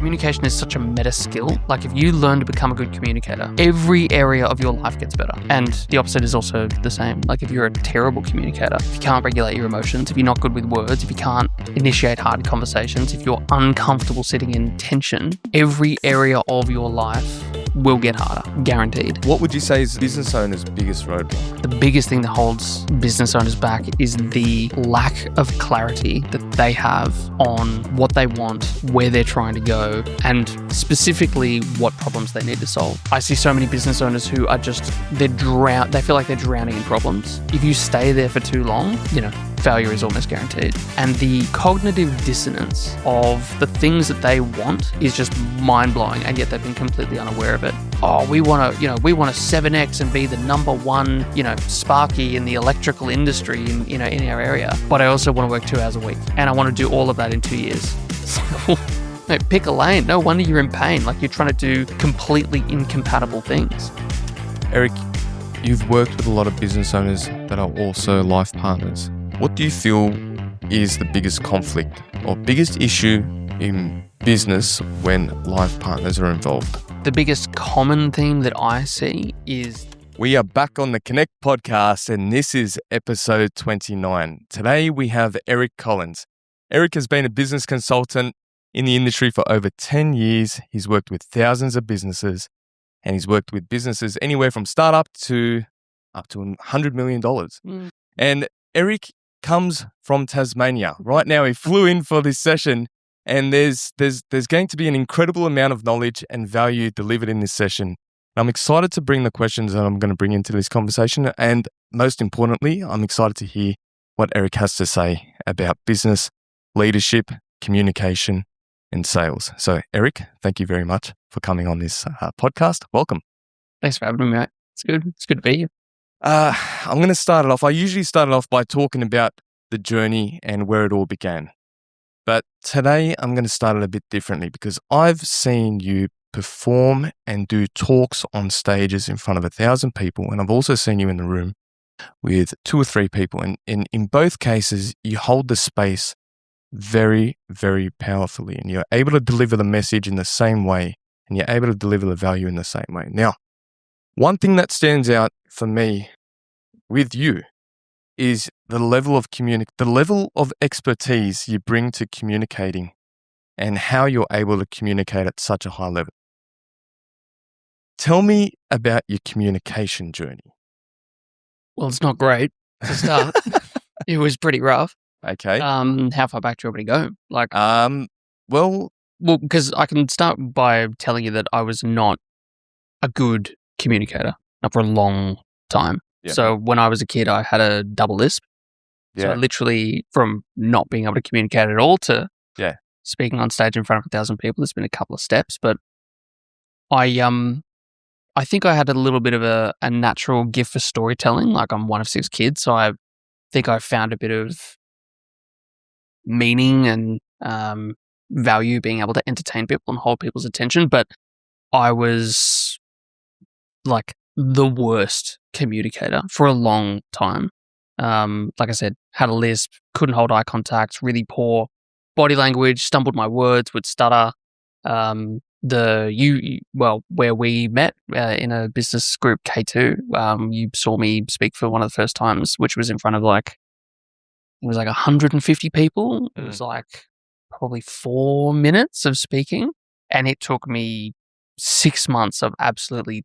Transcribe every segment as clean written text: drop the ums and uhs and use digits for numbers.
Communication is such a meta skill. Like if you learn to become a good communicator, every area of your life gets better. And the opposite is also the same. Like if you're a terrible communicator, if you can't regulate your emotions, if you're not good with words, if you can't initiate hard conversations, if you're uncomfortable sitting in tension, every area of your life will get harder, guaranteed. What would you say is business owners' biggest roadblock? The biggest thing that holds business owners back is the lack of clarity that they have on what they want, where they're trying to go, and specifically what problems they need to solve. I see so many business owners who are just, they feel like they're drowning in problems. If you stay there for too long, failure is almost guaranteed. And the cognitive dissonance of the things that they want is just mind-blowing, and yet they've been completely unaware of it. Oh, we want to 7x and be the number one, Sparky in the electrical industry in our area. But I also want to work 2 hours a week, and I want to do all of that in 2 years. No, pick a lane. No wonder you're in pain. Like you're trying to do completely incompatible things. Eric, you've worked with a lot of business owners that are also life partners. What do you feel is the biggest conflict or biggest issue in business when life partners are involved? The biggest common theme that I see is... We are back on the Connect podcast, and this is episode 29. Today we have Eric Collins. Eric has been a business consultant in the industry for over 10 years. He's worked with thousands of businesses, and he's worked with businesses anywhere from startup to up to $100 million. And Eric comes from Tasmania. Right now, he flew in for this session, and there's going to be an incredible amount of knowledge and value delivered in this session. I'm excited to bring the questions that I'm going to bring into this conversation, and most importantly, I'm excited to hear what Eric has to say about business, leadership, communication, and sales. So, Eric, thank you very much for coming on this podcast. Welcome. Thanks for having me, mate. It's good. It's good to be here. I'm going to start it off. I usually start it off by talking about the journey and where it all began. But today I'm going to start it a bit differently because I've seen you perform and do talks on stages in front of 1,000 people. And I've also seen you in the room with 2 or 3 people. And in both cases, you hold the space very, very powerfully. And you're able to deliver the message in the same way. And you're able to deliver the value in the same way. Now, one thing that stands out for me with you is the level of expertise you bring to communicating and how you're able to communicate at such a high level. Tell me about your communication journey. Well, it's not great to start. It was pretty rough. Okay. How far back do you want me to go? Well, because I can start by telling you that I was not a good communicator, not for a long time. Yeah. So when I was a kid, I had a double lisp. So I literally, from not being able to communicate at all to speaking on stage in front of 1,000 people, there's been a couple of steps. But I think I had a little bit of a natural gift for storytelling. Like I'm one of 6 kids, so I think I found a bit of meaning and value being able to entertain people and hold people's attention. But I was like the worst communicator for a long time. Like I said, had a lisp, couldn't hold eye contact, really poor body language, stumbled my words, would stutter. Where we met in a business group K2, you saw me speak for one of the first times, which was in front of 150 people. It was probably 4 minutes of speaking, and it took me 6 months of absolutely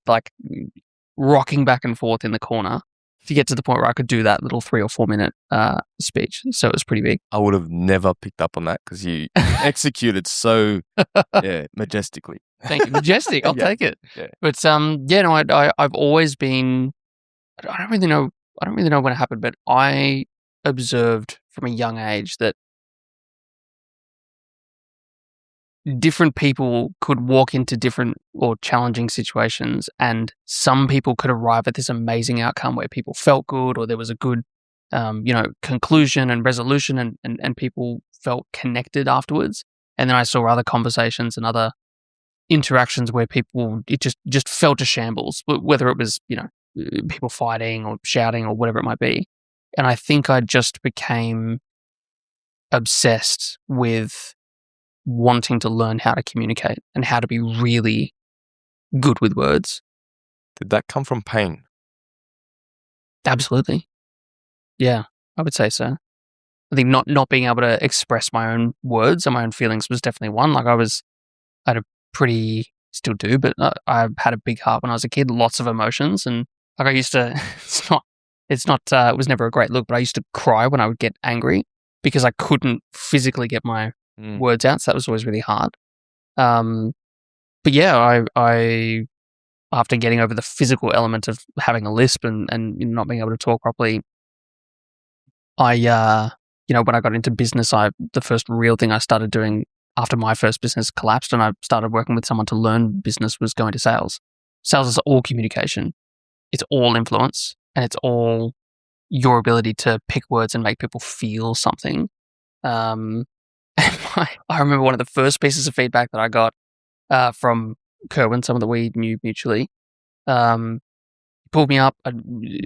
rocking back and forth in the corner to get to the point where I could do that little 3 or 4 minute speech. So it was pretty big. I would have never picked up on that because you executed so majestically. Thank you. Majestic. I'll take it. Yeah. But I've always been, I don't really know when it happened, but I observed from a young age that different people could walk into different or challenging situations, and some people could arrive at this amazing outcome where people felt good, or there was a good, conclusion and resolution, and people felt connected afterwards. And then I saw other conversations and other interactions where it just felt a shambles, whether it was, people fighting or shouting or whatever it might be. And I think I just became obsessed with wanting to learn how to communicate and how to be really good with words. Did that come from pain? Absolutely. Yeah, I would say so. I think not being able to express my own words and my own feelings was definitely one. Like I had a pretty, still do, but I had a big heart when I was a kid, lots of emotions. And like I used to, it was never a great look, but I used to cry when I would get angry because I couldn't physically get my words out. So that was always really hard. But yeah, I after getting over the physical element of having a lisp and not being able to talk properly, I when I got into business, the first real thing I started doing after my first business collapsed and I started working with someone to learn business was going to sales. Sales is all communication. It's all influence and it's all your ability to pick words and make people feel something. And I remember one of the first pieces of feedback that I got from Kerwin, someone that we knew mutually, pulled me up, I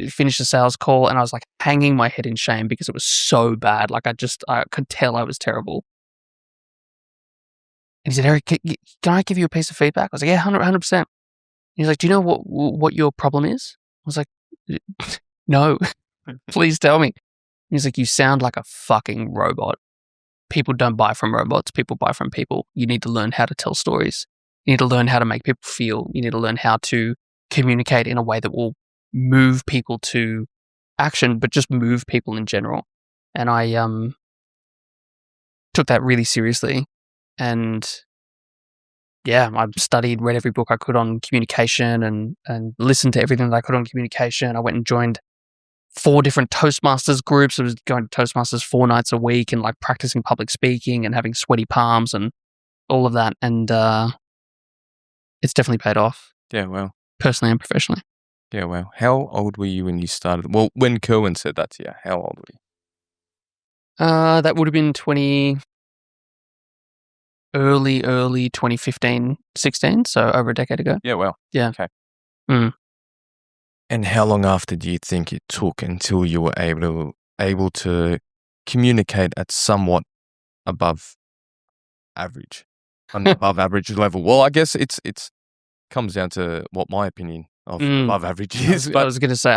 finished the sales call and I was like hanging my head in shame because it was so bad. Like I could tell I was terrible. And he said, Eric, can I give you a piece of feedback? I was like, yeah, 100%. He's like, do you know what your problem is? I was like, no, please tell me. He's like, you sound like a fucking robot. People don't buy from robots. People buy from people. You need to learn how to tell stories. You need to learn how to make people feel. You need to learn how to communicate in a way that will move people to action, but just move people in general. And I took that really seriously. And yeah, I studied, read every book I could on communication and listened to everything that I could on communication. I went and joined 4 different Toastmasters groups. I was going to Toastmasters 4 nights a week and like practicing public speaking and having sweaty palms and all of that. And it's definitely paid off. Yeah, well. Personally and professionally. Yeah, well. How old were you when you started? Well, when Kerwin said that to you, how old were you? That would have been early 2015, 16, so over a decade ago. Yeah, well. Yeah. Okay. Mm. And how long after do you think it took until you were able to communicate at somewhat above average, an above average level? Well, I guess it's comes down to what my opinion of above average is. I was going to say,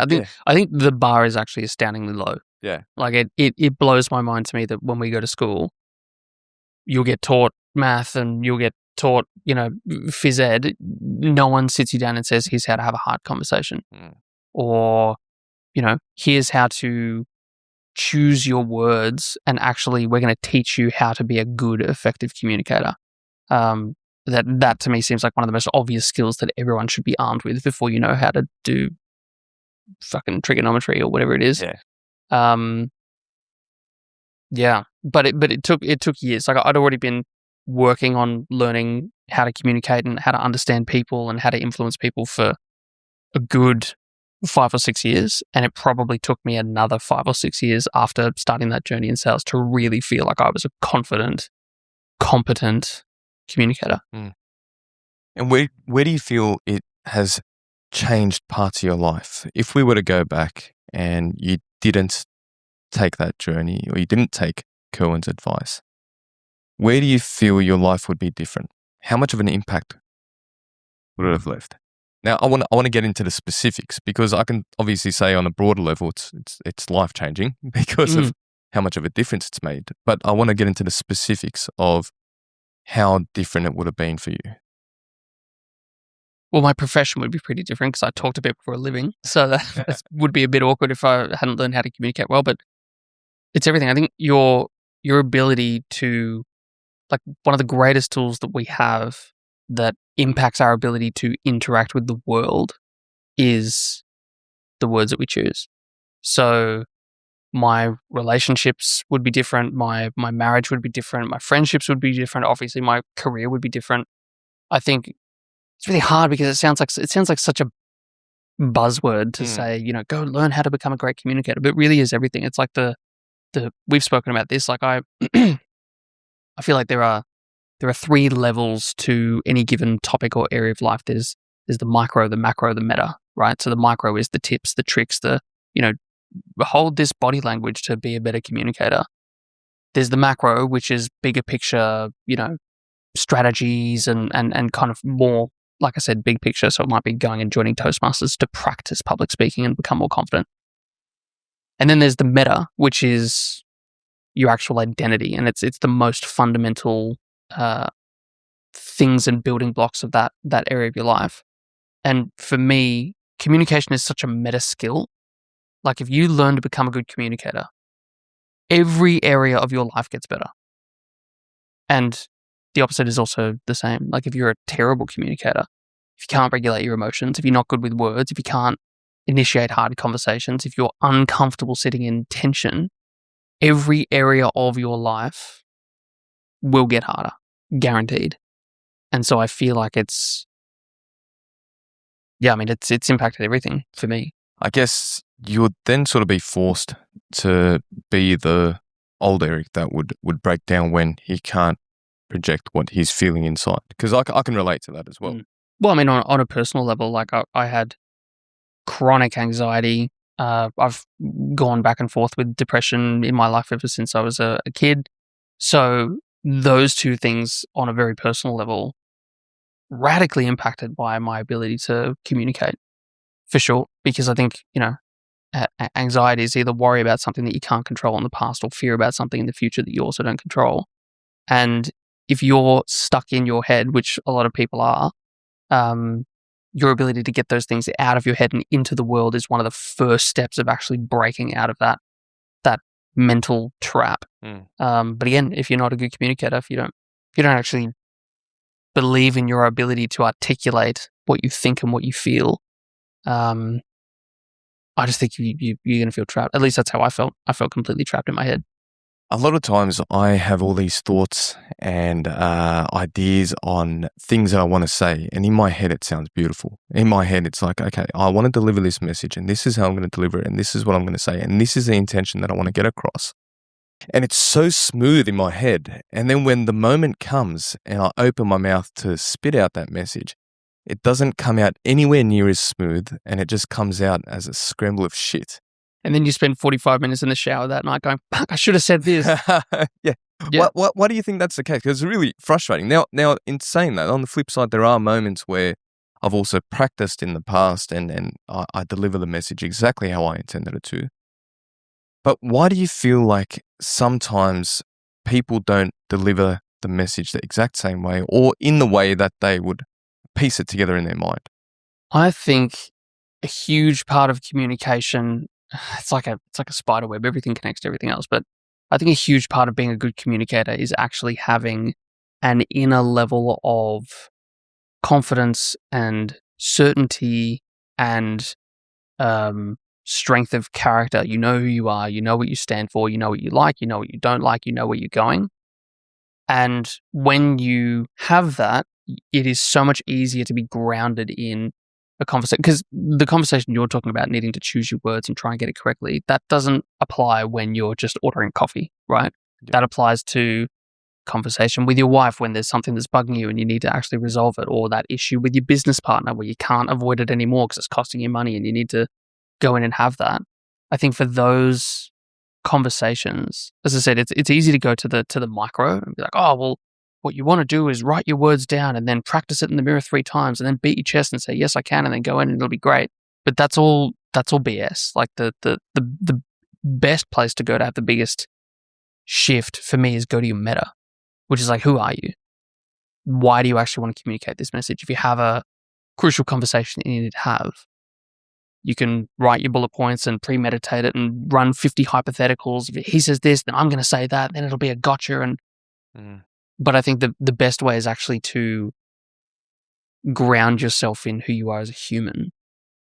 I think the bar is actually astoundingly low. Yeah. Like it blows my mind to me that when we go to school, you'll get taught math and you'll get taught, phys ed. No one sits you down and says, here's how to have a hard conversation. Or, here's how to choose your words. And actually, we're going to teach you how to be a good, effective communicator. That to me seems like one of the most obvious skills that everyone should be armed with before you know how to do fucking trigonometry or whatever it is. Yeah. Yeah, but it took years. Like I'd already been working on learning how to communicate and how to understand people and how to influence people for a good 5 or 6 years, and it probably took me another 5 or 6 years after starting that journey in sales to really feel like I was a confident, competent communicator. And where do you feel it has changed parts of your life? If we were to go back and you didn't take that journey or you didn't take Kerwin's advice, where do you feel your life would be different? How much of an impact would it have left? Now, I want to get into the specifics because I can obviously say on a broader level it's life changing because of how much of a difference it's made. But I want to get into the specifics of how different it would have been for you. Well, my profession would be pretty different because I talk to people for a living. So that would be a bit awkward if I hadn't learned how to communicate well. But it's everything. I think your ability to, like, one of the greatest tools that we have that impacts our ability to interact with the world is the words that we choose. So my relationships would be different. My marriage would be different. My friendships would be different. Obviously, my career would be different. I think it's really hard because it sounds like such a buzzword to say, go learn how to become a great communicator, but it really is everything. It's like the we've spoken about this. Like I feel like there are 3 levels to any given topic or area of life. There's the micro, the macro, the meta, right? So the micro is the tips, the tricks, hold this body language to be a better communicator. There's the macro, which is bigger picture, strategies and kind of more, like I said, big picture. So it might be going and joining Toastmasters to practice public speaking and become more confident. And then there's the meta, which is your actual identity, and it's the most fundamental things and building blocks of that area of your life. And for me, communication is such a meta skill. Like if you learn to become a good communicator, every area of your life gets better. And the opposite is also the same. Like if you're a terrible communicator, if you can't regulate your emotions, if you're not good with words, if you can't initiate hard conversations, if you're uncomfortable sitting in tension, every area of your life will get harder, guaranteed. And so I feel like it's impacted everything for me. I guess you would then sort of be forced to be the old Eric that would break down when he can't project what he's feeling inside. Because I can relate to that as well. Well, I mean, on a personal level, like I had chronic anxiety. I've gone back and forth with depression in my life ever since I was a kid. So those two things on a very personal level radically impacted by my ability to communicate, for sure. Because I think, anxiety is either worry about something that you can't control in the past or fear about something in the future that you also don't control. And if you're stuck in your head, which a lot of people are, your ability to get those things out of your head and into the world is one of the first steps of actually breaking out of that mental trap. But again, if you're not a good communicator, if you don't actually believe in your ability to articulate what you think and what you feel, I just think you're going to feel trapped. At least that's how I felt. I felt completely trapped in my head. A lot of times I have all these thoughts and ideas on things that I want to say. And in my head, it sounds beautiful. In my head, it's like, okay, I want to deliver this message and this is how I'm going to deliver it. And this is what I'm going to say. And this is the intention that I want to get across. And it's so smooth in my head. And then when the moment comes and I open my mouth to spit out that message, it doesn't come out anywhere near as smooth. And it just comes out as a scramble of shit. And then you spend 45 minutes in the shower that night going, fuck, I should have said this. Yeah. Why do you think that's the case? Because it's really frustrating. Now, in saying that, on the flip side, there are moments where I've also practiced in the past and I deliver the message exactly how I intended it to. But why do you feel like sometimes people don't deliver the message the exact same way or in the way that they would piece it together in their mind? I think a huge part of communication, it's like a spider web. Everything connects to everything else. But I think a huge part of being a good communicator is actually having an inner level of confidence and certainty and strength of character. You know who you are. You know what you stand for. You know what you like. You know what you don't like. You know where you're going. And when you have that, it is so much easier to be grounded in a conversation, because the conversation you're talking about, needing to choose your words and try and get it correctly, that doesn't apply when you're just ordering coffee, right? Yeah. That applies to conversation with your wife when there's something that's bugging you and you need to actually resolve it, or that issue with your business partner where you can't avoid it anymore because it's costing you money and you need to go in and have that. I think for those conversations, as I said, it's easy to go to the micro and be like, oh, well, what you want to do is write your words down and then practice it in the mirror 3 times and then beat your chest and say, yes, I can, and then go in and it'll be great. But that's all BS. Like the best place to go to have the biggest shift for me is go to your meta, which is like, who are you? Why do you actually want to communicate this message? If you have a crucial conversation that you need to have, you can write your bullet points and premeditate it and run 50 hypotheticals. If he says this, then I'm going to say that, then it'll be a gotcha. But I think the best way is actually to ground yourself in who you are as a human.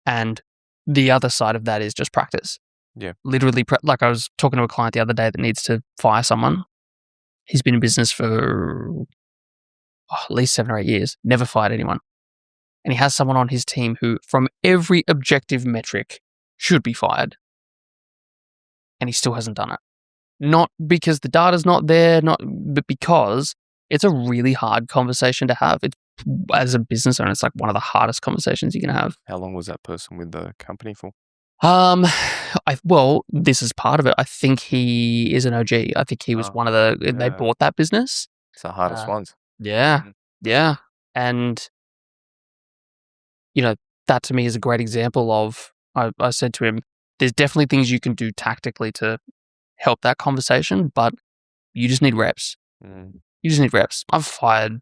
And the other side of that is just practice. Yeah. Literally, like I was talking to a client the other day that needs to fire someone. He's been in business for at least 7 or 8 years, never fired anyone. And he has someone on his team who, from every objective metric, should be fired. And he still hasn't done it. Not because the data's not there, but because it's a really hard conversation to have. As a business owner, it's like one of the hardest conversations you can have. How long was that person with the company for? Well, this is part of it. I think he is an OG. I think he was one of they bought that business. It's the hardest ones. Yeah. Mm. Yeah. And, you know, that to me is a great example of, I said to him, there's definitely things you can do tactically to help that conversation, but you just need reps. Mm. You just need reps. I've fired,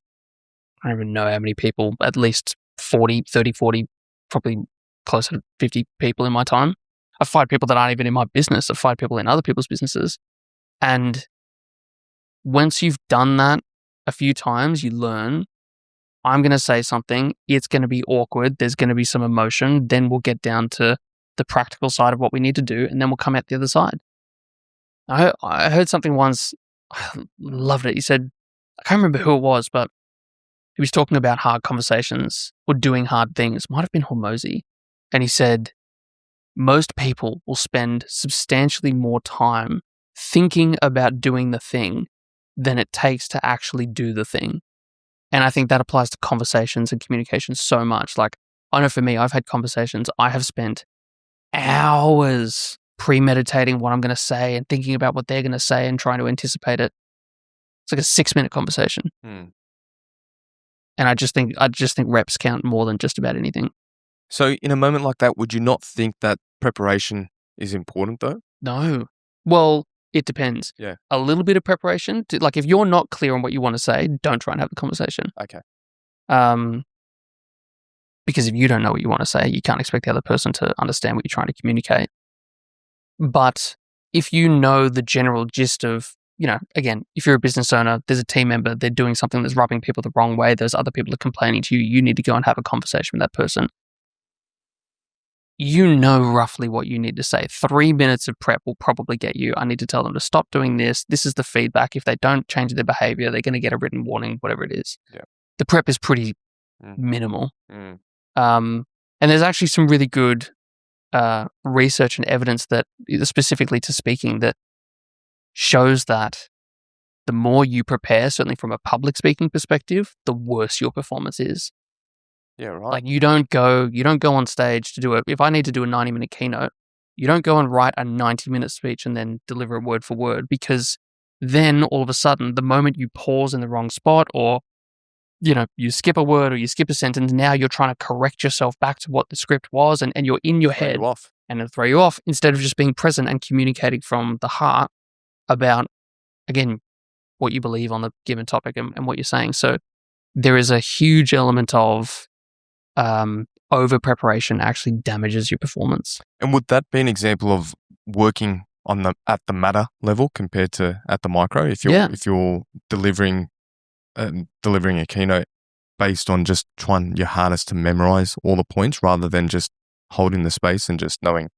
I don't even know how many people, at least 40, 30, 40, probably closer to 50 people in my time. I've fired people that aren't even in my business. I've fired people in other people's businesses. And once you've done that a few times, you learn, I'm going to say something. It's going to be awkward. There's going to be some emotion. Then we'll get down to the practical side of what we need to do. And then we'll come out the other side. I heard something once. I loved it. He said, I can't remember who it was, but he was talking about hard conversations or doing hard things. Might have been Hormozy. And he said, most people will spend substantially more time thinking about doing the thing than it takes to actually do the thing. And I think that applies to conversations and communication so much. Like, I know for me, I've had conversations, I have spent hours premeditating what I'm going to say and thinking about what they're going to say and trying to anticipate it. It's like a 6-minute conversation. Mm. And I just think reps count more than just about anything. So in a moment like that, would you not think that preparation is important though? No. Well, it depends. Yeah. A little bit of preparation. Like, if you're not clear on what you want to say, don't try and have the conversation. Okay. Because if you don't know what you want to say, you can't expect the other person to understand what you're trying to communicate. But if you know the general gist of, again, if you're a business owner, there's a team member, they're doing something that's rubbing people the wrong way, there's other people are complaining to you, you need to go and have a conversation with that person. You know roughly what you need to say. 3 minutes of prep will probably get you, I need to tell them to stop doing this. This is the feedback. If they don't change their behavior, they're going to get a written warning, whatever it is. Yeah. The prep is pretty minimal. Mm. And there's actually some really good research and evidence that, specifically to speaking, that shows that the more you prepare, certainly from a public speaking perspective, the worse your performance is. Yeah, right. Like, you don't go on stage to do it. If I need to do a 90-minute keynote, you don't go and write a 90-minute speech and then deliver it word for word, because then all of a sudden, the moment you pause in the wrong spot, or you skip a word or you skip a sentence, now you're trying to correct yourself back to what the script was, and you're in your head, and it'll throw you off, instead of just being present and communicating from the heart about, again, what you believe on the given topic and what you're saying. So there is a huge element of over preparation actually damages your performance. And would that be an example of working at the matter level compared to at the micro? If you're delivering a keynote based on just trying your hardest to memorize all the points rather than just holding the space and just knowing.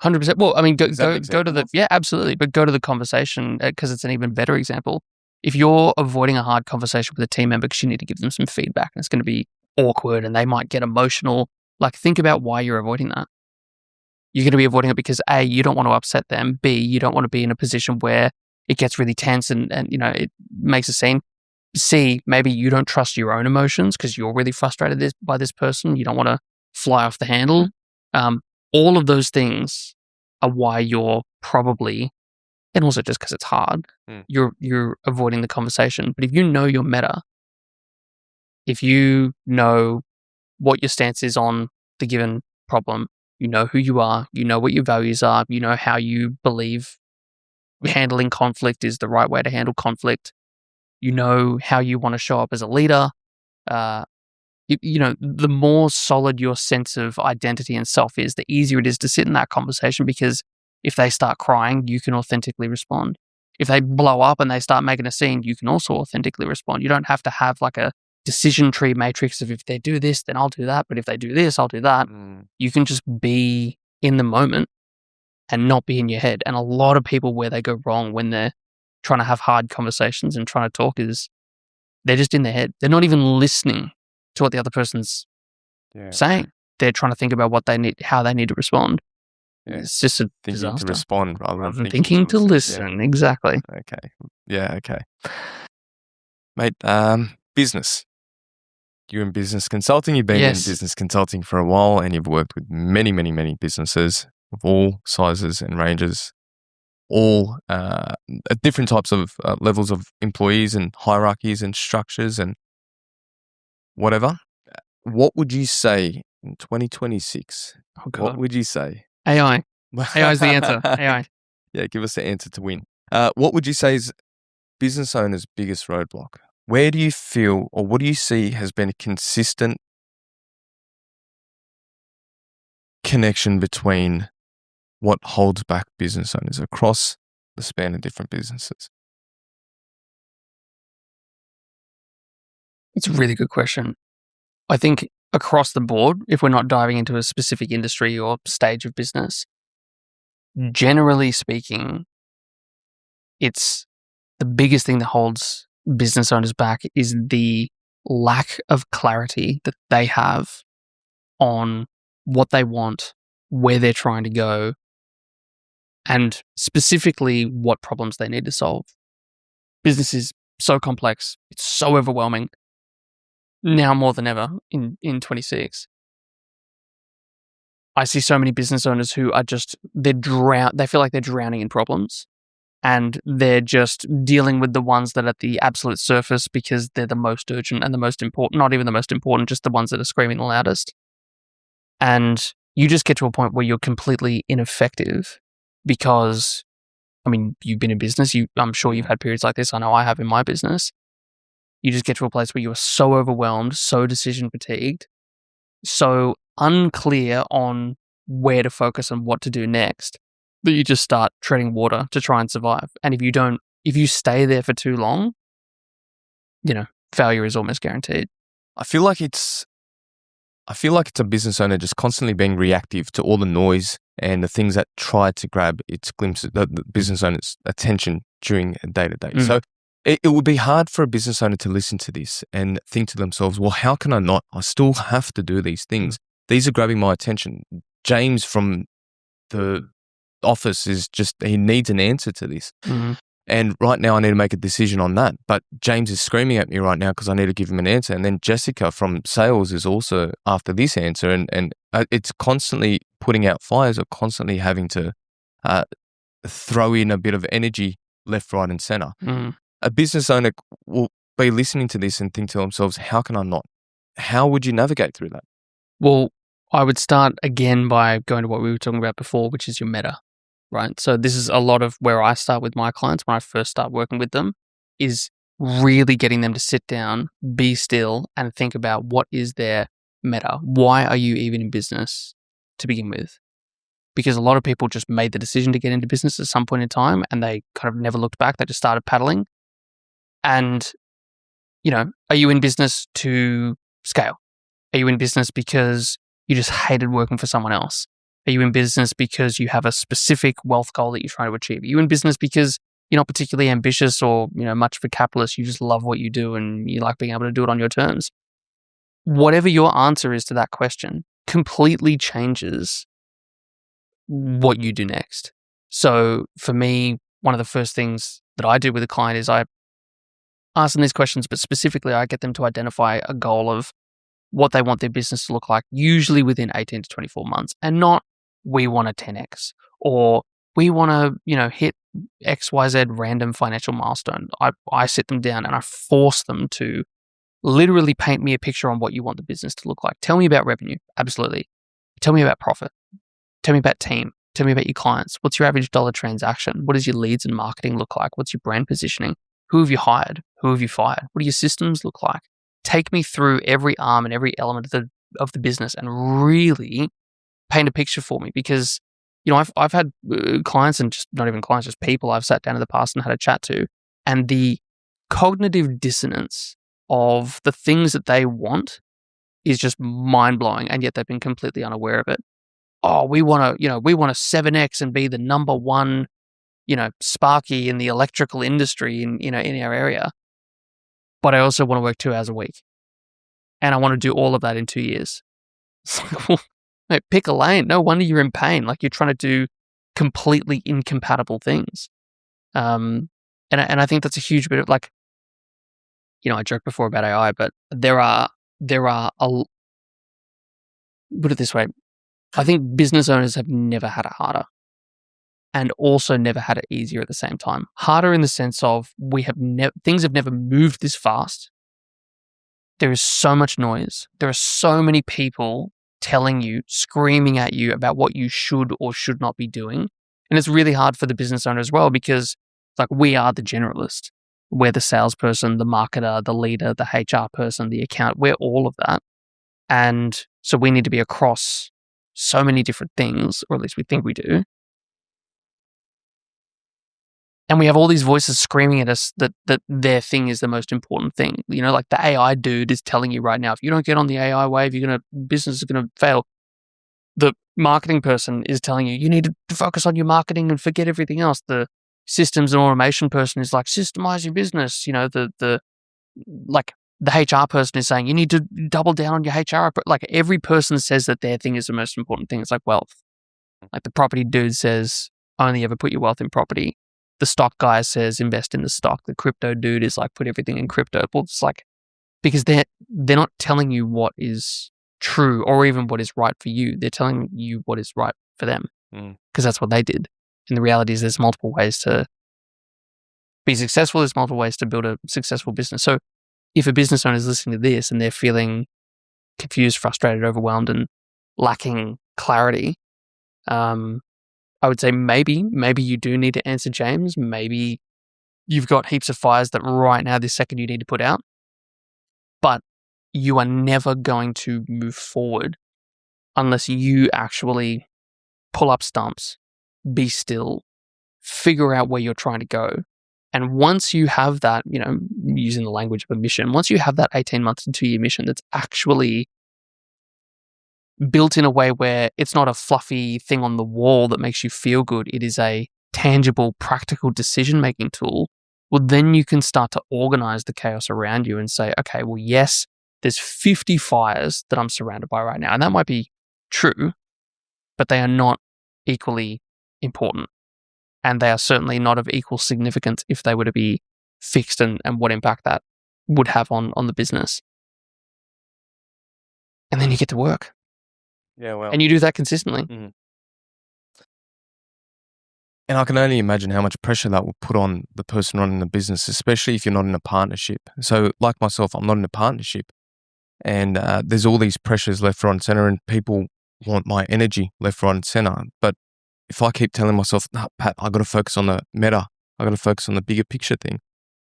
100%. Well, I mean, go to the, absolutely. But go to the conversation, because it's an even better example. If you're avoiding a hard conversation with a team member because you need to give them some feedback and it's going to be awkward and they might get emotional, like, think about why you're avoiding that. You're going to be avoiding it because A, you don't want to upset them. B, you don't want to be in a position where it gets really tense and it makes a scene. C, maybe you don't trust your own emotions because you're really frustrated by this person. You don't want to fly off the handle. All of those things are why you're probably, and also just because it's hard, you're avoiding the conversation. But if you know your meta, if you know what your stance is on the given problem, you know who you are, you know what your values are, you know how you believe handling conflict is the right way to handle conflict, you know how you want to show up as a leader, the more solid your sense of identity and self is, the easier it is to sit in that conversation, because if they start crying, you can authentically respond. If they blow up and they start making a scene, you can also authentically respond. You don't have to have like a decision tree matrix of, if they do this, then I'll do that. But if they do this, I'll do that. You can just be in the moment and not be in your head. And a lot of people, where they go wrong when they're trying to have hard conversations and trying to talk, is they're just in their head. They're not even listening to what the other person's saying. They're trying to think about what they need, how they need to respond. Yeah. It's just a thinking disaster. to respond rather than thinking to listen. Yeah. Exactly. Okay. Yeah. Okay. Mate, business. You're in business consulting. You've been in business consulting for a while, and you've worked with many, many, many businesses of all sizes and ranges. all different types of levels of employees and hierarchies and structures and whatever. What would you say in 2026? Oh What God, would you say? AI. AI is the answer. AI. Yeah, give us the answer to win. What would you say is business owners' biggest roadblock? Where do you feel, or what do you see has been a consistent connection between what holds back business owners across the span of different businesses? It's a really good question. I think across the board, if we're not diving into a specific industry or stage of business, generally speaking, it's the biggest thing that holds business owners back is the lack of clarity that they have on what they want, where they're trying to go, and specifically what problems they need to solve. Business is so complex, it's so overwhelming now more than ever in 26. I see so many business owners who are just they feel like they're drowning in problems, and they're just dealing with the ones that are at the absolute surface because they're the most urgent and the most important, not even the most important, just the ones that are screaming the loudest. And you just get to a point where you're completely ineffective because, I mean, you've been in business. I'm sure you've had periods like this. I know I have in my business. You just get to a place where you are so overwhelmed, so decision fatigued, so unclear on where to focus and what to do next that you just start treading water to try and survive. And if you stay there for too long, failure is almost guaranteed. I feel like it's a business owner just constantly being reactive to all the noise and the things that try to grab its glimpses, the business owner's attention during a day-to-day. So it would be hard for a business owner to listen to this and think to themselves, well, how can I not? I still have to do these things. These are grabbing my attention. James from the office he needs an answer to this. And right now I need to make a decision on that. But James is screaming at me right now because I need to give him an answer. And then Jessica from sales is also after this answer. And it's constantly putting out fires or constantly having to throw in a bit of energy left, right, and center. A business owner will be listening to this and think to themselves, how can I not? How would you navigate through that? Well, I would start again by going to what we were talking about before, which is your meta, right? So this is a lot of where I start with my clients when I first start working with them, is really getting them to sit down, be still, and think about what is their meta. Why are you even in business to begin with? Because a lot of people just made the decision to get into business at some point in time and they kind of never looked back. They just started paddling. And, are you in business to scale? Are you in business because you just hated working for someone else? Are you in business because you have a specific wealth goal that you're trying to achieve? Are you in business because you're not particularly ambitious or, much of a capitalist? You just love what you do and you like being able to do it on your terms. Whatever your answer is to that question completely changes what you do next. So for me, one of the first things that I do with a client is I ask them these questions, but specifically I get them to identify a goal of what they want their business to look like, usually within 18 to 24 months, and not we want a 10x or we want to, hit XYZ random financial milestone. I sit them down and I force them to literally paint me a picture on what you want the business to look like. Tell me about revenue. Absolutely. Tell me about profit. Tell me about team. Tell me about your clients. What's your average dollar transaction? What does your leads and marketing look like? What's your brand positioning? Who have you hired? Who have you fired? What do your systems look like? Take me through every arm and every element of the business and really paint a picture for me, because I've had clients, and just not even clients, just people I've sat down in the past and had a chat to, and the cognitive dissonance of the things that they want is just mind blowing, and yet they've been completely unaware of it. Oh, we want to 7x and be the number one, Sparky in the electrical industry in our area. But I also want to work 2 hours a week. And I want to do all of that in 2 years. It's like, well, mate, pick a lane. No wonder you're in pain. Like, you're trying to do completely incompatible things. And I think that's a huge bit of, like, I joked before about AI, but there are put it this way. I think business owners have never had it harder. and also never had it easier at the same time. Harder in the sense of things have never moved this fast. There is so much noise. There are so many people telling you, screaming at you about what you should or should not be doing. And it's really hard for the business owner as well, because like we are the generalist. We're the salesperson, the marketer, the leader, the HR person, the account. We're all of that. And so we need to be across so many different things, or at least we think we do. And we have all these voices screaming at us that their thing is the most important thing. You know, like the AI dude is telling you right now, if you don't get on the AI wave, business is going to fail. The marketing person is telling you, you need to focus on your marketing and forget everything else. The systems and automation person is like, systemize your business. You know, the HR person is saying, you need to double down on your HR. Like every person says that their thing is the most important thing. It's like wealth. Like the property dude says, only ever put your wealth in property. The stock guy says, invest in the stock. The crypto dude is like, put everything in crypto. Well, it's like, because they're not telling you what is true or even what is right for you. They're telling you what is right for them because that's what they did. And the reality is there's multiple ways to be successful. There's multiple ways to build a successful business. So if a business owner is listening to this and they're feeling confused, frustrated, overwhelmed, and lacking clarity, I would say maybe you do need to answer James. Maybe you've got heaps of fires that right now, this second, you need to put out. But you are never going to move forward unless you actually pull up stumps, be still, figure out where you're trying to go. And once you have that, you know, using the language of a mission, once you have that 18 months to 2-year mission that's actually built in a way where it's not a fluffy thing on the wall that makes you feel good, it is a tangible, practical decision-making tool, well, then you can start to organize the chaos around you and say, okay, well, yes, there's 50 fires that I'm surrounded by right now. And that might be true, but they are not equally important. And they are certainly not of equal significance if they were to be fixed and what impact that would have on the business. And then you get to work. Yeah, well. And you do that consistently. Mm-hmm. And I can only imagine how much pressure that will put on the person running the business, especially if you're not in a partnership. So like myself, I'm not in a partnership. And there's all these pressures left, right and center, and people want my energy left, right and center. But if I keep telling myself, nah, Pat, I got to focus on the meta, I got to focus on the bigger picture thing,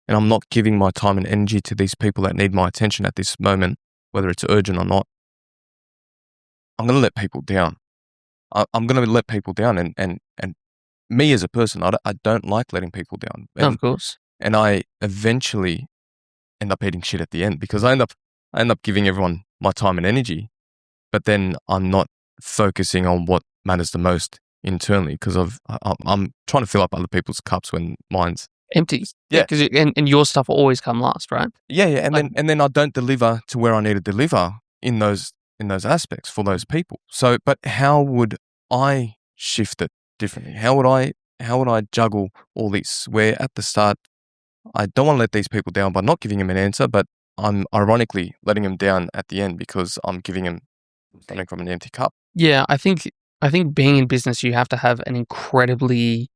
and I'm not giving my time and energy to these people that need my attention at this moment, whether it's urgent or not, I'm going to let people down. I'm going to let people down, and me as a person, I don't like letting people down. And, of course. And I eventually end up eating shit at the end because I end up giving everyone my time and energy, but then I'm not focusing on what matters the most internally because I'm trying to fill up other people's cups when mine's empty. Yeah, because and your stuff will always come last, right? Yeah, and then I don't deliver to where I need to deliver in those aspects for those people. So, but how would I shift it differently? How would I juggle all this? Where at the start, I don't want to let these people down by not giving them an answer, but I'm ironically letting them down at the end because I'm giving them something from an empty cup. Yeah, I think being in business, you have to have an incredibly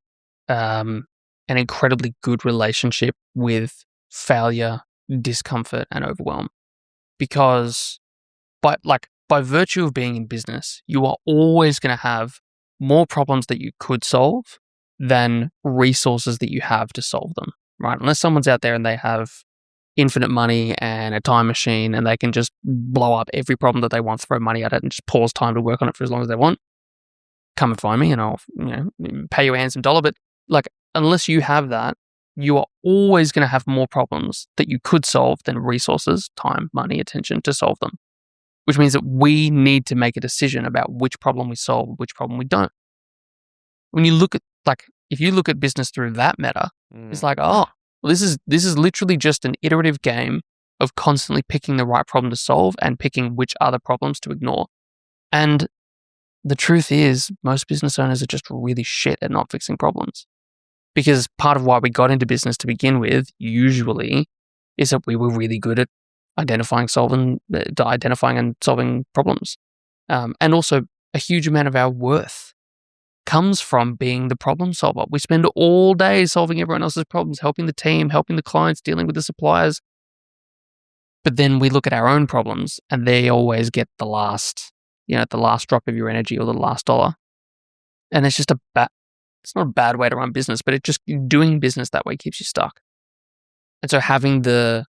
good relationship with failure, discomfort, and overwhelm. Because by virtue of being in business, you are always going to have more problems that you could solve than resources that you have to solve them, right? Unless someone's out there and they have infinite money and a time machine and they can just blow up every problem that they want, throw money at it and just pause time to work on it for as long as they want, come and find me and I'll pay you a handsome dollar. But unless you have that, you are always going to have more problems that you could solve than resources, time, money, attention to solve them. Which means that we need to make a decision about which problem we solve, which problem we don't. When you look at if you look at business through that meta, it's like, oh, well, this is literally just an iterative game of constantly picking the right problem to solve and picking which other problems to ignore. And the truth is, most business owners are just really shit at not fixing problems. Because part of why we got into business to begin with, usually, is that we were really good at identifying and solving problems. And also a huge amount of our worth comes from being the problem solver. We spend all day solving everyone else's problems, helping the team, helping the clients, dealing with the suppliers. But then we look at our own problems and they always get the last drop of your energy or the last dollar. And it's just it's not a bad way to run business, but doing business that way keeps you stuck. And so having the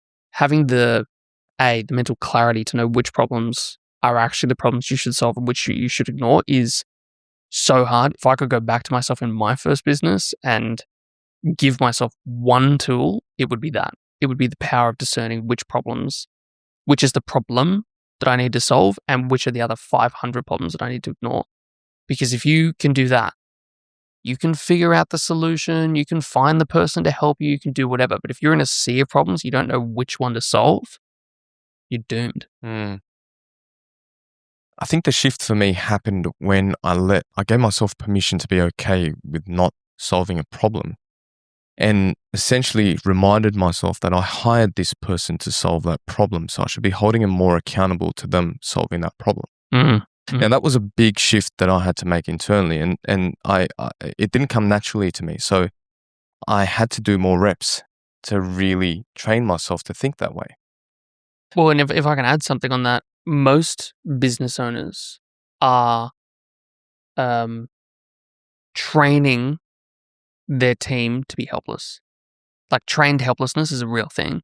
mental clarity to know which problems are actually the problems you should solve and which you should ignore is so hard. If I could go back to myself in my first business and give myself one tool, it would be that. It would be the power of discerning which is the problem that I need to solve and which are the other 500 problems that I need to ignore. Because if you can do that, you can figure out the solution, you can find the person to help you, you can do whatever. But if you're in a sea of problems, you don't know which one to solve, you're doomed. I think the shift for me happened when I gave myself permission to be okay with not solving a problem, and essentially reminded myself that I hired this person to solve that problem, so I should be holding them more accountable to them solving that problem. Now, that was a big shift that I had to make internally, and it didn't come naturally to me. So I had to do more reps to really train myself to think that way. Well, and if I can add something on that, most business owners are training their team to be helpless. Like, trained helplessness is a real thing,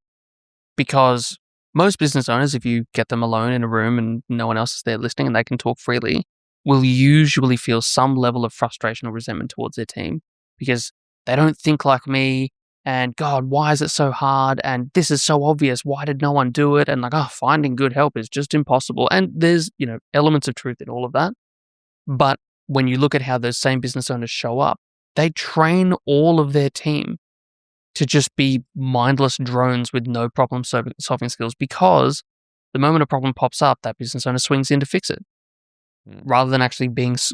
because most business owners, if you get them alone in a room and no one else is there listening and they can talk freely, will usually feel some level of frustration or resentment towards their team because they don't think like me, and God, why is it so hard? And this is so obvious. Why did no one do it? And finding good help is just impossible. And there's, elements of truth in all of that. But when you look at how those same business owners show up, they train all of their team to just be mindless drones with no problem solving skills, because the moment a problem pops up, that business owner swings in to fix it, rather than actually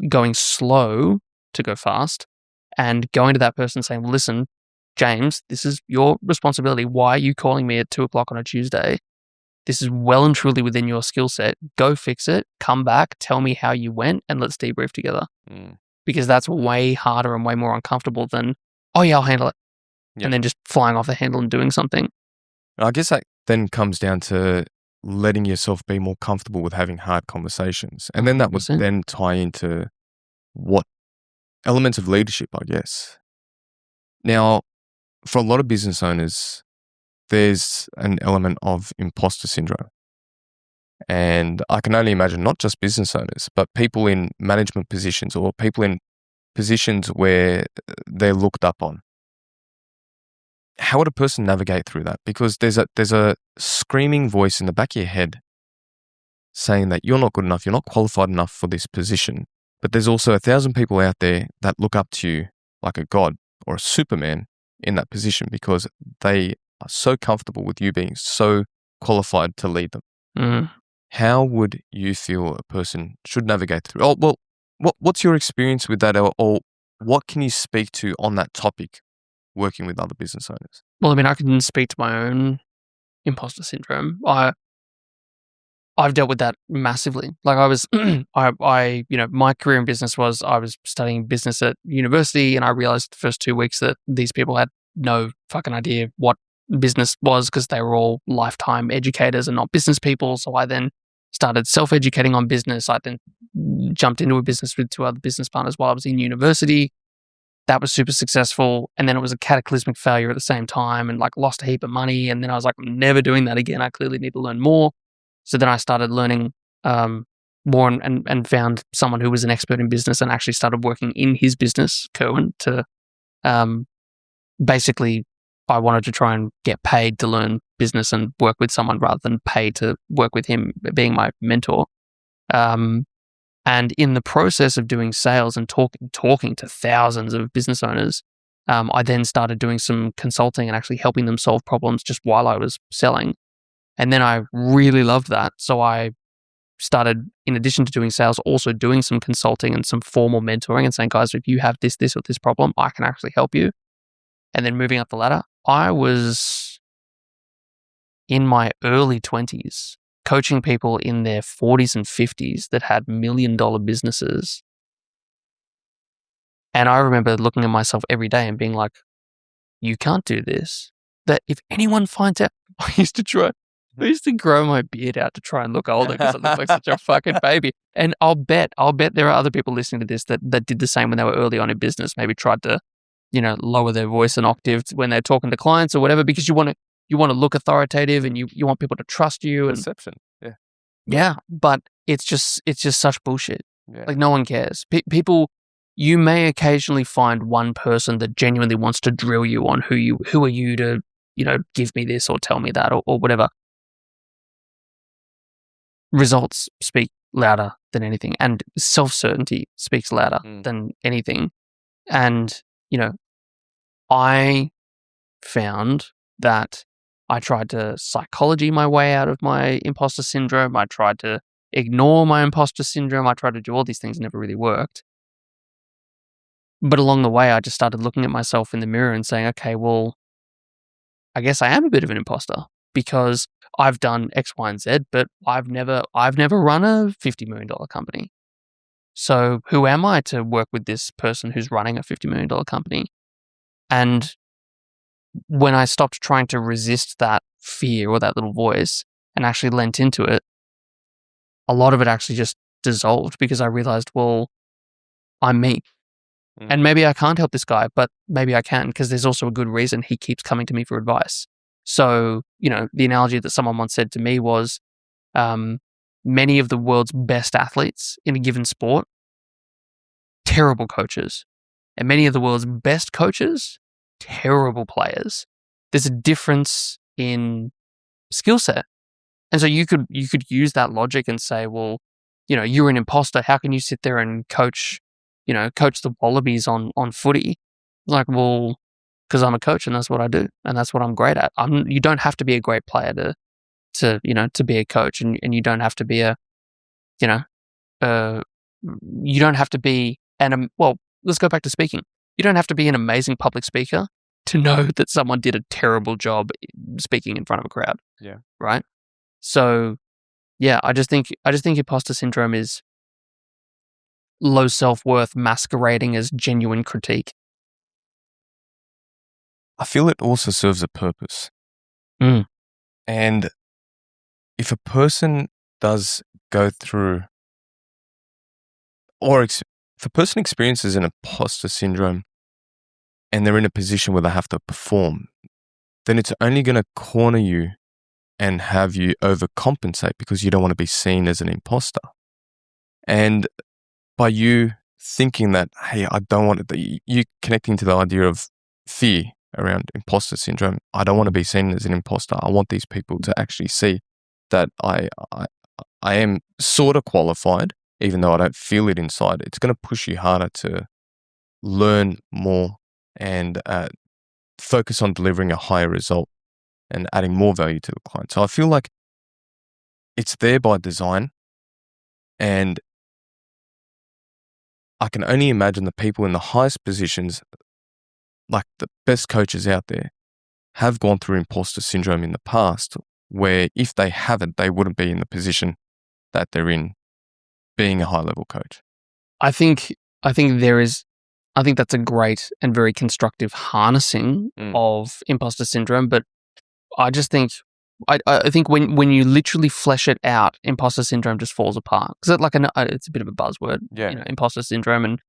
going slow to go fast and going to that person saying, listen, James, this is your responsibility. Why are you calling me at 2:00 on a Tuesday? This is well and truly within your skill set. Go fix it. Come back. Tell me how you went, and let's debrief together. Because that's way harder and way more uncomfortable than, oh yeah, I'll handle it. Yep. And then just flying off the handle and doing something. I guess that then comes down to letting yourself be more comfortable with having hard conversations. And then that would 100%. then tie into what elements of leadership, I guess. Now, for a lot of business owners, there's an element of imposter syndrome. And I can only imagine not just business owners, but people in management positions or people in positions where they're looked up on. How would a person navigate through that? Because there's a screaming voice in the back of your head saying that you're not good enough, you're not qualified enough for this position. But there's also 1,000 people out there that look up to you like a god or a superman in that position, because they are so comfortable with you being so qualified to lead them. How would you feel a person should navigate through? Oh, well, what's your experience with that, or what can you speak to on that topic working with other business owners? Well, I mean, I can speak to my own imposter syndrome. I've dealt with that massively. Like, I was, my career in business was, I was studying business at university, and I realized the first 2 weeks that these people had no fucking idea what business was, because they were all lifetime educators and not business people. So I then started self-educating on business. I then jumped into a business with 2 other business partners while I was in university. That was super successful. And then it was a cataclysmic failure at the same time, and lost a heap of money. And then I was like, I'm never doing that again. I clearly need to learn more. So then I started learning more and found someone who was an expert in business, and actually started working in his business, Kerwin, to basically, I wanted to try and get paid to learn business and work with someone rather than pay to work with him being my mentor. And in the process of doing sales and talking to thousands of business owners, I then started doing some consulting and actually helping them solve problems just while I was selling. And then I really loved that. So I started, in addition to doing sales, also doing some consulting and some formal mentoring and saying, guys, if you have this, or this problem, I can actually help you. And then moving up the ladder, I was in my early 20s coaching people in their 40s and 50s that had $1 million businesses And I remember looking at myself every day and being like, you can't do this. That if anyone finds out, I used to grow my beard out to try and look older because I look like such a fucking baby. And I'll bet there are other people listening to this that did the same when they were early on in business, maybe tried to, lower their voice an octave when they're talking to clients or whatever, because you want to look authoritative and you want people to trust you. And Perception. Yeah. yeah, but it's just such bullshit. Yeah. Like no one cares. People, you may occasionally find one person that genuinely wants to drill you on who are you to, give me this or tell me that or whatever. Results speak louder than anything, and self-certainty speaks louder than anything. And, I found that I tried to psychology my way out of my imposter syndrome. I tried to ignore my imposter syndrome. I tried to do all these things, never really worked. But along the way, I just started looking at myself in the mirror and saying, okay, well, I guess I am a bit of an imposter because I've done X, Y, and Z, but I've never run a $50 million company. So who am I to work with this person who's running a $50 million company? And when I stopped trying to resist that fear or that little voice and actually lent into it, a lot of it actually just dissolved because I realized, well, I'm me. And maybe I can't help this guy, but maybe I can because there's also a good reason he keeps coming to me for advice. So, the analogy that someone once said to me was many of the world's best athletes in a given sport, terrible coaches. And many of the world's best coaches, terrible players. There's a difference in skill set. And so you could use that logic and say, well, you're an imposter. How can you sit there and coach the Wallabies on footy? Like, well, because I'm a coach and that's what I do and that's what I'm great at. You don't have to be a great player to be a coach, and you don't have to be you don't have to be well, let's go back to speaking. You don't have to be an amazing public speaker to know that someone did a terrible job speaking in front of a crowd. Yeah. Right? So, yeah, I just think imposter syndrome is low self-worth masquerading as genuine critique. I feel it also serves a purpose. And if a person does go through, or if a person experiences an imposter syndrome and they're in a position where they have to perform, then it's only going to corner you and have you overcompensate because you don't want to be seen as an imposter. And by you thinking that, hey, I don't want to, you connecting to the idea of fear around imposter syndrome. I don't want to be seen as an imposter. I want these people to actually see that I am sort of qualified, even though I don't feel it inside. It's going to push you harder to learn more and focus on delivering a higher result and adding more value to the client. So I feel like it's there by design, and I can only imagine the people in the highest positions, like the best coaches out there, have gone through imposter syndrome in the past, where if they haven't, they wouldn't be in the position that they're in being a high-level coach. I think that's a great and very constructive harnessing of imposter syndrome, but I just think I think when you literally flesh it out, imposter syndrome just falls apart because it's a bit of a buzzword, imposter syndrome, and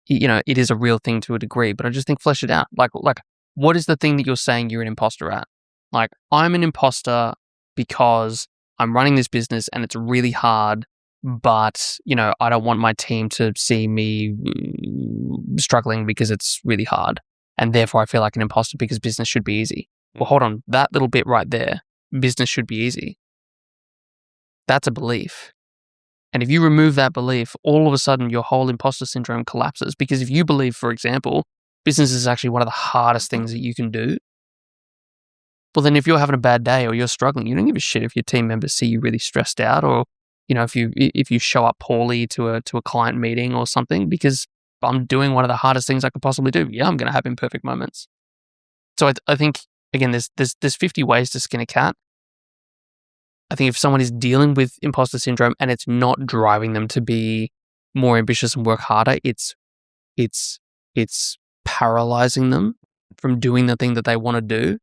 it is a real thing to a degree. But I just think flesh it out. Like what is the thing that you're saying you're an imposter at? Like, I'm an imposter because I'm running this business and it's really hard, but I don't want my team to see me struggling because it's really hard, and therefore I feel like an imposter because business should be easy. Well, hold on, that little bit right there, business should be easy. That's a belief. And if you remove that belief, all of a sudden your whole imposter syndrome collapses. Because if you believe, for example, business is actually one of the hardest things that you can do, well, then if you're having a bad day or you're struggling, you don't give a shit if your team members see you really stressed out, or if you show up poorly to a client meeting or something, because I'm doing one of the hardest things I could possibly do. Yeah, I'm going to have imperfect moments. So I think, again, there's 50 ways to skin a cat. I think if someone is dealing with imposter syndrome and it's not driving them to be more ambitious and work harder, it's it's paralyzing them from doing the thing that they want to do,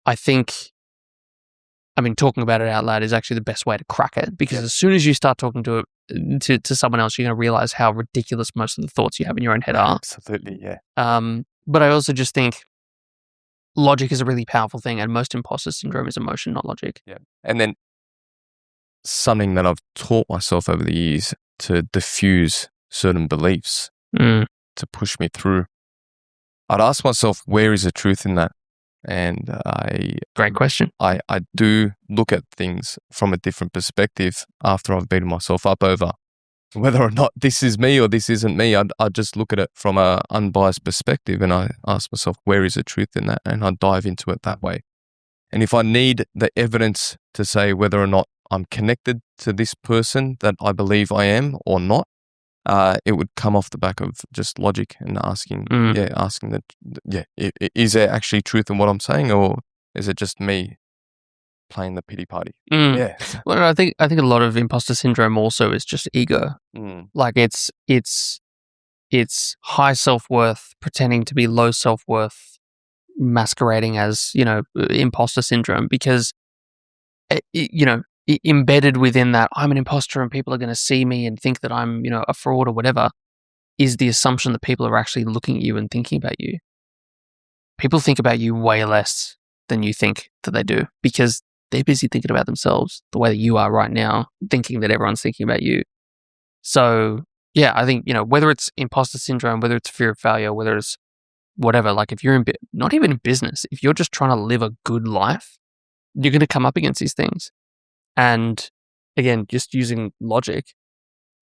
I think, talking about it out loud is actually the best way to crack it, because as soon as you start talking to someone else, you're going to realize how ridiculous most of the thoughts you have in your own head are. Absolutely, yeah. But I also just think logic is a really powerful thing, and most imposter syndrome is emotion, not logic. Yeah. And then something that I've taught myself over the years to diffuse certain beliefs, to push me through. I'd ask myself, where is the truth in that? And Great question. I do look at things from a different perspective after I've beaten myself up over whether or not this is me or this isn't me. I just look at it from an unbiased perspective, and I ask myself, where is the truth in that? And I dive into it that way. And if I need the evidence to say whether or not I'm connected to this person that I believe I am or not, it would come off the back of just logic and asking is there actually truth in what I'm saying, or is it just me playing the pity party? Yeah. Well, I think a lot of imposter syndrome also is just ego. Like it's high self-worth pretending to be low self-worth, masquerading as, imposter syndrome, because embedded within that, I'm an imposter and people are going to see me and think that I'm, a fraud or whatever, is the assumption that people are actually looking at you and thinking about you. People think about you way less than you think that they do, because they're busy thinking about themselves the way that you are right now, thinking that everyone's thinking about you. So yeah, I think, whether it's imposter syndrome, whether it's fear of failure, whether it's whatever, like if you're not even in business, if you're just trying to live a good life, you're going to come up against these things. And again, just using logic,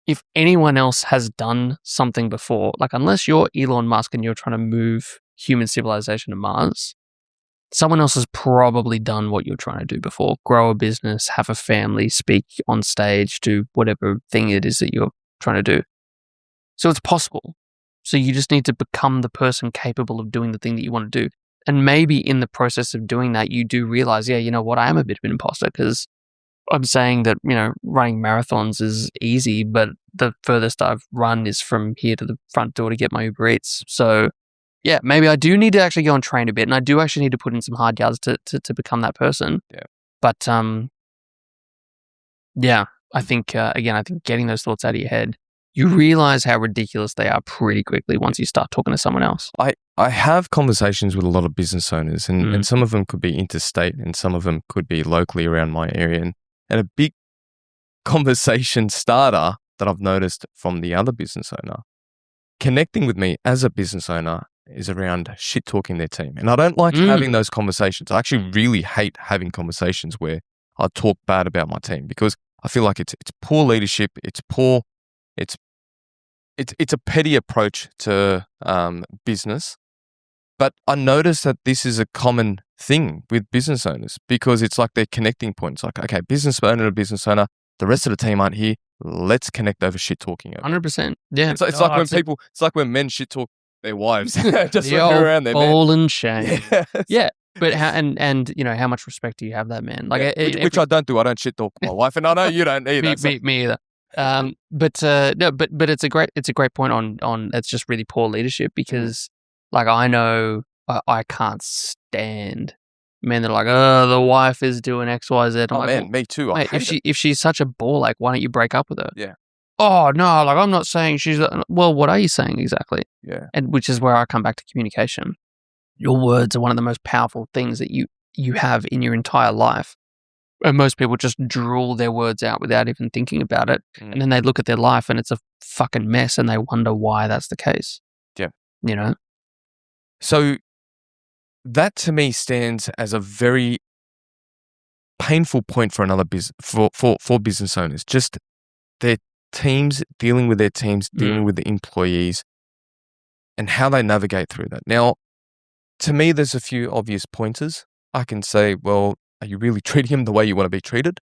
if anyone else has done something before, like unless you're Elon Musk and you're trying to move human civilization to Mars, someone else has probably done what you're trying to do before. Grow a business, have a family, speak on stage, do whatever thing it is that you're trying to do. So it's possible. So you just need to become the person capable of doing the thing that you want to do. And maybe in the process of doing that, you do realize, yeah, you know what, I am a bit of an imposter, because I'm saying that, running marathons is easy, but the furthest I've run is from here to the front door to get my Uber Eats. So yeah, maybe I do need to actually go and train a bit, and I do actually need to put in some hard yards to become that person. Yeah. But I think getting those thoughts out of your head, you realize how ridiculous they are pretty quickly once you start talking to someone else. I have conversations with a lot of business owners, and some of them could be interstate and some of them could be locally around my area. And a big conversation starter that I've noticed from the other business owner connecting with me as a business owner is around shit talking their team. And I don't like having those conversations. I actually really hate having conversations where I talk bad about my team, because I feel like it's poor leadership. It's a petty approach to business. But I notice that this is a common thing with business owners, because it's like their connecting points. Like, okay, business owner to business owner, the rest of the team aren't here. Let's connect over shit talking. 100%. Yeah. It's like when men shit talk their wives. Just the looking old around there, ball and shame. Yes. Yeah. But how much respect do you have that, man? Like, which I don't do. I don't shit talk my wife, and I know you don't either. me either. But it's a great point on it's just really poor leadership, because like I know I can't stand men that are like, oh, the wife is doing X, Y, Z. I'm like, man, me too. Mate, if she's such a bore, like, why don't you break up with her? Yeah. Oh no, like I'm not saying she's well. What are you saying exactly? Yeah. And which is where I come back to communication. Your words are one of the most powerful things that you have in your entire life. And most people just drool their words out without even thinking about it. And then they look at their life and it's a fucking mess, and they wonder why that's the case. Yeah. So that to me stands as a very painful point for another for business owners. Just their teams, dealing with their teams, dealing with the employees, and how they navigate through that. Now, to me, there's a few obvious pointers. I can say, well, are you really treating them the way you want to be treated?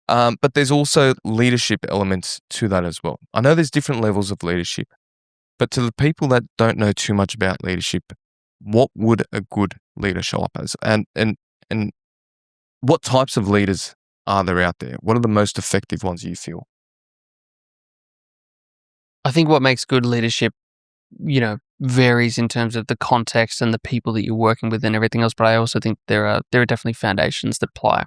But there's also leadership elements to that as well. I know there's different levels of leadership, but to the people that don't know too much about leadership, what would a good leader show up as? And what types of leaders are there out there? What are the most effective ones you feel? I think what makes good leadership, varies in terms of the context and the people that you're working with and everything else. But I also think there are definitely foundations that apply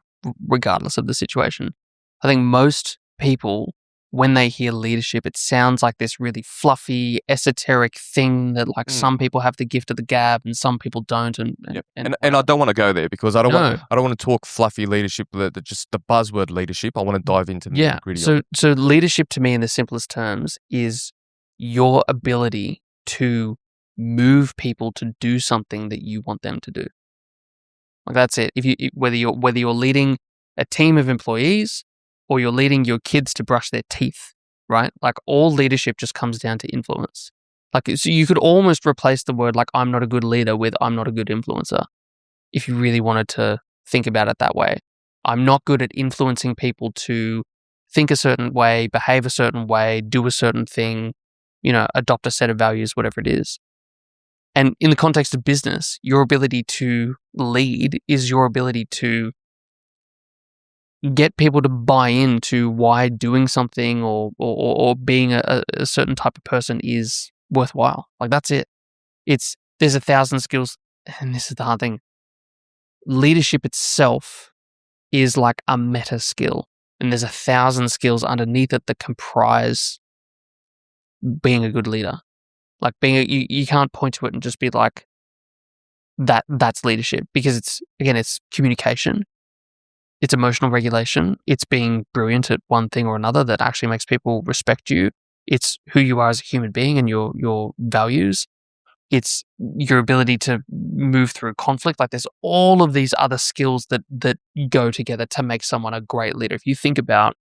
regardless of the situation. I think most people, when they hear leadership, it sounds like this really fluffy, esoteric thing that like some people have the gift of the gab and some people don't. And I don't want to go there because I don't No. want to talk fluffy leadership, just the buzzword leadership. I want to dive into the nitty-gritty of it. So leadership to me in the simplest terms is your ability to move people to do something that you want them to do. Like that's it. Whether you're leading a team of employees or you're leading your kids to brush their teeth, right? Like all leadership just comes down to influence. Like so you could almost replace the word like I'm not a good leader with I'm not a good influencer if you really wanted to think about it that way. I'm not good at influencing people to think a certain way, behave a certain way, do a certain thing, adopt a set of values, whatever it is. And in the context of business, your ability to lead is your ability to get people to buy into why doing something or being a certain type of person is worthwhile. Like that's it. There's 1,000 skills, and this is the hard thing. Leadership itself is like a meta skill, and there's 1,000 skills underneath it that comprise being a good leader. Like you can't point to it and just be like that's leadership, because it's communication, it's emotional regulation, it's being brilliant at one thing or another that actually makes people respect you. It's who you are as a human being and your values. It's your ability to move through conflict. Like there's all of these other skills that go together to make someone a great leader. If you think about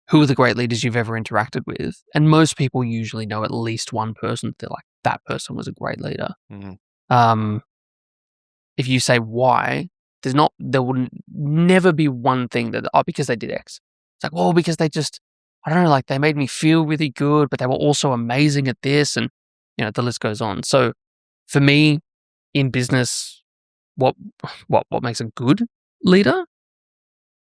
who are the great leaders you've ever interacted with, and most people usually know at least one person that like that person was a great leader. Mm-hmm. If you say why, there will never be one thing that because they did X. It's like, well, because they just, I don't know, like they made me feel really good, but they were also amazing at this, and the list goes on. So for me, in business, what makes a good leader?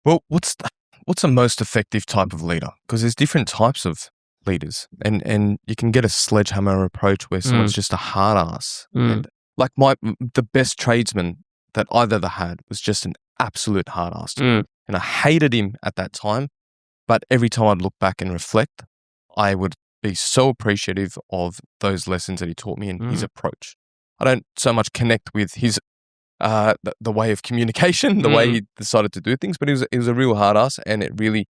Well, what's the most effective type of leader? Because there's different types of leaders, and you can get a sledgehammer approach where someone's just a hard ass. And like the best tradesman that I've ever had was just an absolute hard ass, and I hated him at that time. But every time I'd look back and reflect, I would be so appreciative of those lessons that he taught me and his approach. I don't so much connect with his the way of communication, the way he decided to do things, but it was a real hard ass, and it really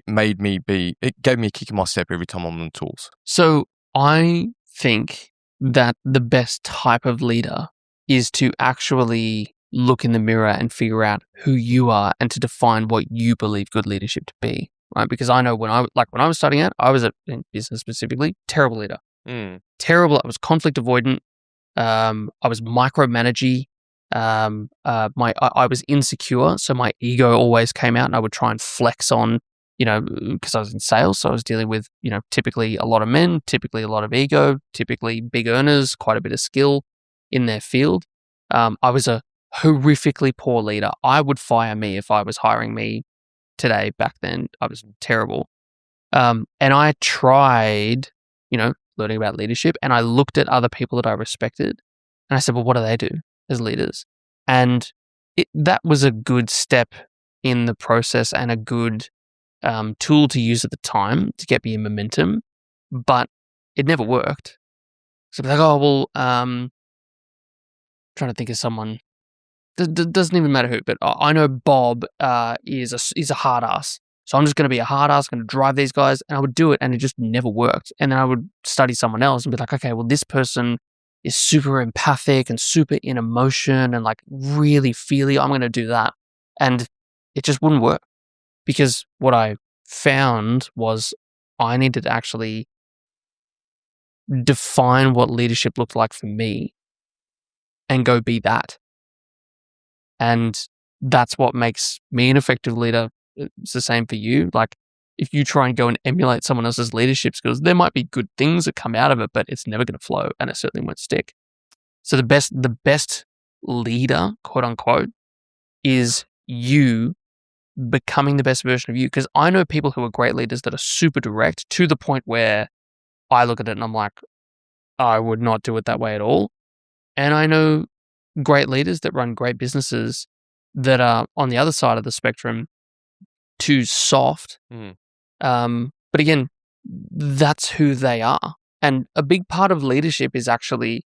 made me it gave me a kick in my step every time I'm on the tools. So I think that the best type of leader is to actually look in the mirror and figure out who you are and to define what you believe good leadership to be, right? Because I know when I was starting out, I was in business specifically, terrible leader. Terrible. I was conflict avoidant. I was micromanaging. I was insecure, so my ego always came out, and I would try and flex on, because I was in sales, so I was dealing with, typically a lot of men, typically a lot of ego, typically big earners, quite a bit of skill in their field. I was a horrifically poor leader. I would fire me if I was hiring me today. Back then, I was terrible. And I tried, learning about leadership, and I looked at other people that I respected, and I said, well, what do they do as leaders? And that was a good step in the process and a good tool to use at the time to get me in momentum, but it never worked. So I'd be like, oh, well, trying to think of someone. Doesn't even matter who, but I know Bob is a hard ass. So I'm just going to be a hard ass, going to drive these guys, and I would do it, and it just never worked. And then I would study someone else and be like, okay, well, this person is super empathic and super in emotion and like really feely. I'm going to do that. And it just wouldn't work, because what I found was I needed to actually define what leadership looked like for me and go be that. And that's what makes me an effective leader. It's the same for you. Like if you try and go and emulate someone else's leadership skills, there might be good things that come out of it, but it's never going to flow, and it certainly won't stick. So the best leader, quote unquote, is you becoming the best version of you. Because I know people who are great leaders that are super direct to the point where I look at it and I'm like, I would not do it that way at all. And I know great leaders that run great businesses that are on the other side of the spectrum, too soft. But again, that's who they are. And a big part of leadership is actually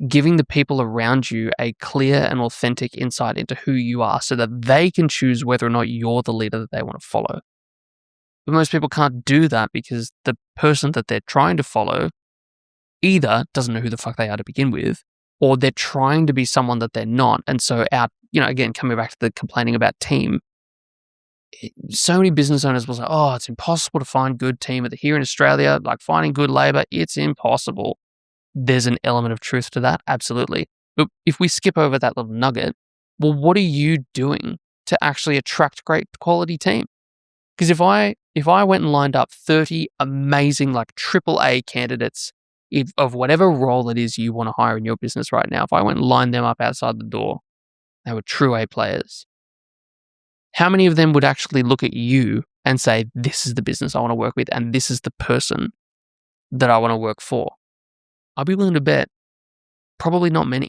giving the people around you a clear and authentic insight into who you are so that they can choose whether or not you're the leader that they want to follow. But most people can't do that because the person that they're trying to follow either doesn't know who the fuck they are to begin with, or they're trying to be someone that they're not. And so again, coming back to the complaining about team, so many business owners will say, oh, it's impossible to find good team here in Australia, like finding good labor, it's impossible. There's an element of truth to that, absolutely. But if we skip over that little nugget, well, what are you doing to actually attract great quality team? Because if I went and lined up 30 amazing, like AAA candidates of whatever role it is you want to hire in your business right now, if I went and lined them up outside the door, they were true A players. How many of them would actually look at you and say, this is the business I want to work with and this is the person that I want to work for? I'll be willing to bet probably not many,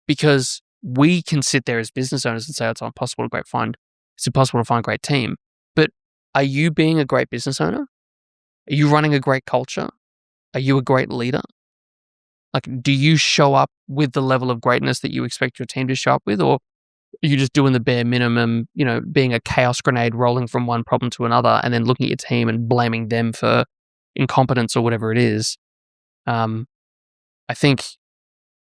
because we can sit there as business owners and say it's impossible to find a great team. But are you being a great business owner? Are you running a great culture? Are you a great leader? Like, do you show up with the level of greatness that you expect your team to show up with, or are you just doing the bare minimum, being a chaos grenade rolling from one problem to another and then looking at your team and blaming them for incompetence or whatever it is? I think,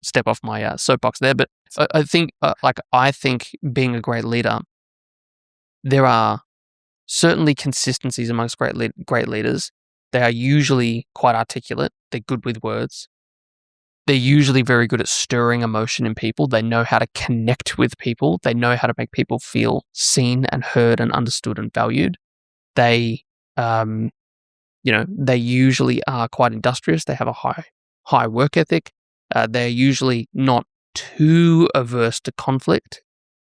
step off my soapbox there, but I think being a great leader, there are certainly consistencies amongst great leaders. They are usually quite articulate. They're good with words. They're usually very good at stirring emotion in people. They know how to connect with people. They know how to make people feel seen and heard and understood and valued. They, they usually are quite industrious. They have a high work ethic. They're usually not too averse to conflict.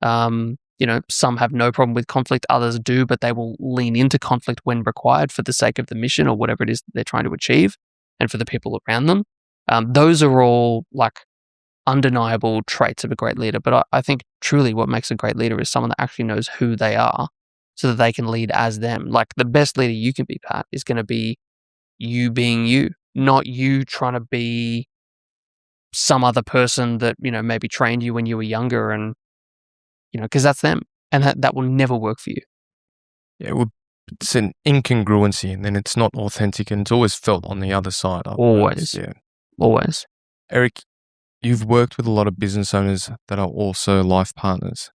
Some have no problem with conflict, others do, but they will lean into conflict when required for the sake of the mission or whatever it is that they're trying to achieve and for the people around them. Those are all like undeniable traits of a great leader. But I think truly what makes a great leader is someone that actually knows who they are so that they can lead as them. Like, the best leader you can be, Pat, is going to be you being you, not you trying to be some other person that, maybe trained you when you were younger and, because that's them. And that will never work for you. Yeah, it's an incongruency, and then it's not authentic, and it's always felt on the other side. Always. Yeah. Always. Eric, you've worked with a lot of business owners that are also life partners.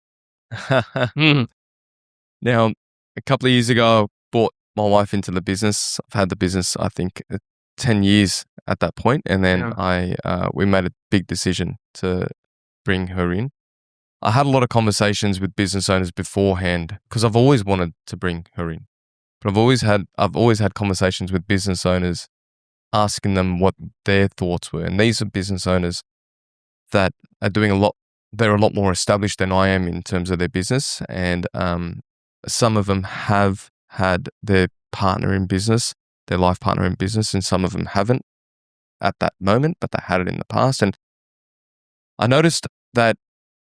Now, a couple of years ago, I brought my wife into the business. I've had the business, I think, 10 years at that point, and then we made a big decision to bring her in. I had a lot of conversations with business owners beforehand because I've always wanted to bring her in, but I've always had conversations with business owners, asking them what their thoughts were. And these are business owners that are doing a lot. They're a lot more established than I am in terms of their business, and some of them have had their partner in business, their life partner in business, and some of them haven't at that moment, but they had it in the past. And I noticed that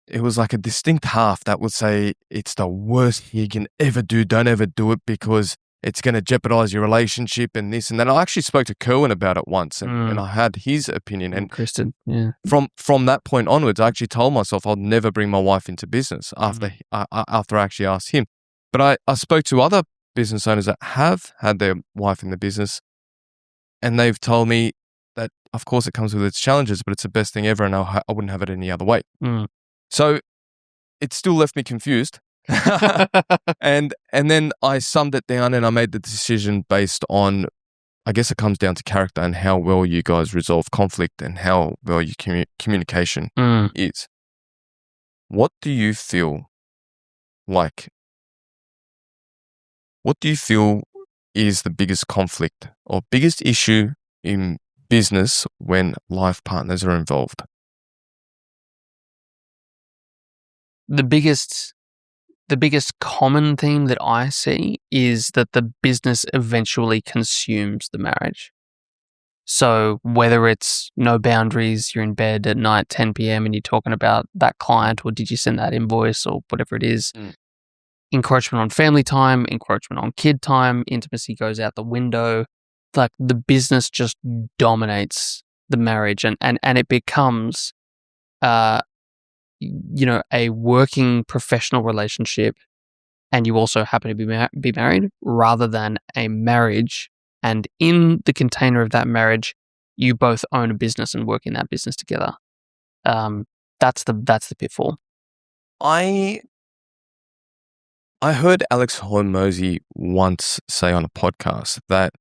it was like a distinct half that would say it's the worst you can ever do. Don't ever do it because it's going to jeopardize your relationship and this and that. I actually spoke to Kerwin about it once, and I had his opinion. And Kristen, yeah. From that point onwards, I actually told myself I'll never bring my wife into business after I actually asked him. But I spoke to other business owners that have had their wife in the business, and they've told me that, of course, it comes with its challenges, but it's the best thing ever, and I wouldn't have it any other way. So it still left me confused. and then I summed it down and I made the decision based on, I guess it comes down to character and how well you guys resolve conflict and how well your communication is. What do you feel is the biggest conflict or biggest issue in business when life partners are involved? The biggest common theme that I see is that the business eventually consumes the marriage. So whether it's no boundaries, you're in bed at night, 10 p.m., and you're talking about that client, or did you send that invoice, or whatever it is, encroachment on family time, encroachment on kid time, intimacy goes out the window. Like the business just dominates the marriage, and it becomes, a working professional relationship, and you also happen to be married, rather than a marriage. And in the container of that marriage, you both own a business and work in that business together. That's the pitfall. I heard Alex Hormozy once say on a podcast that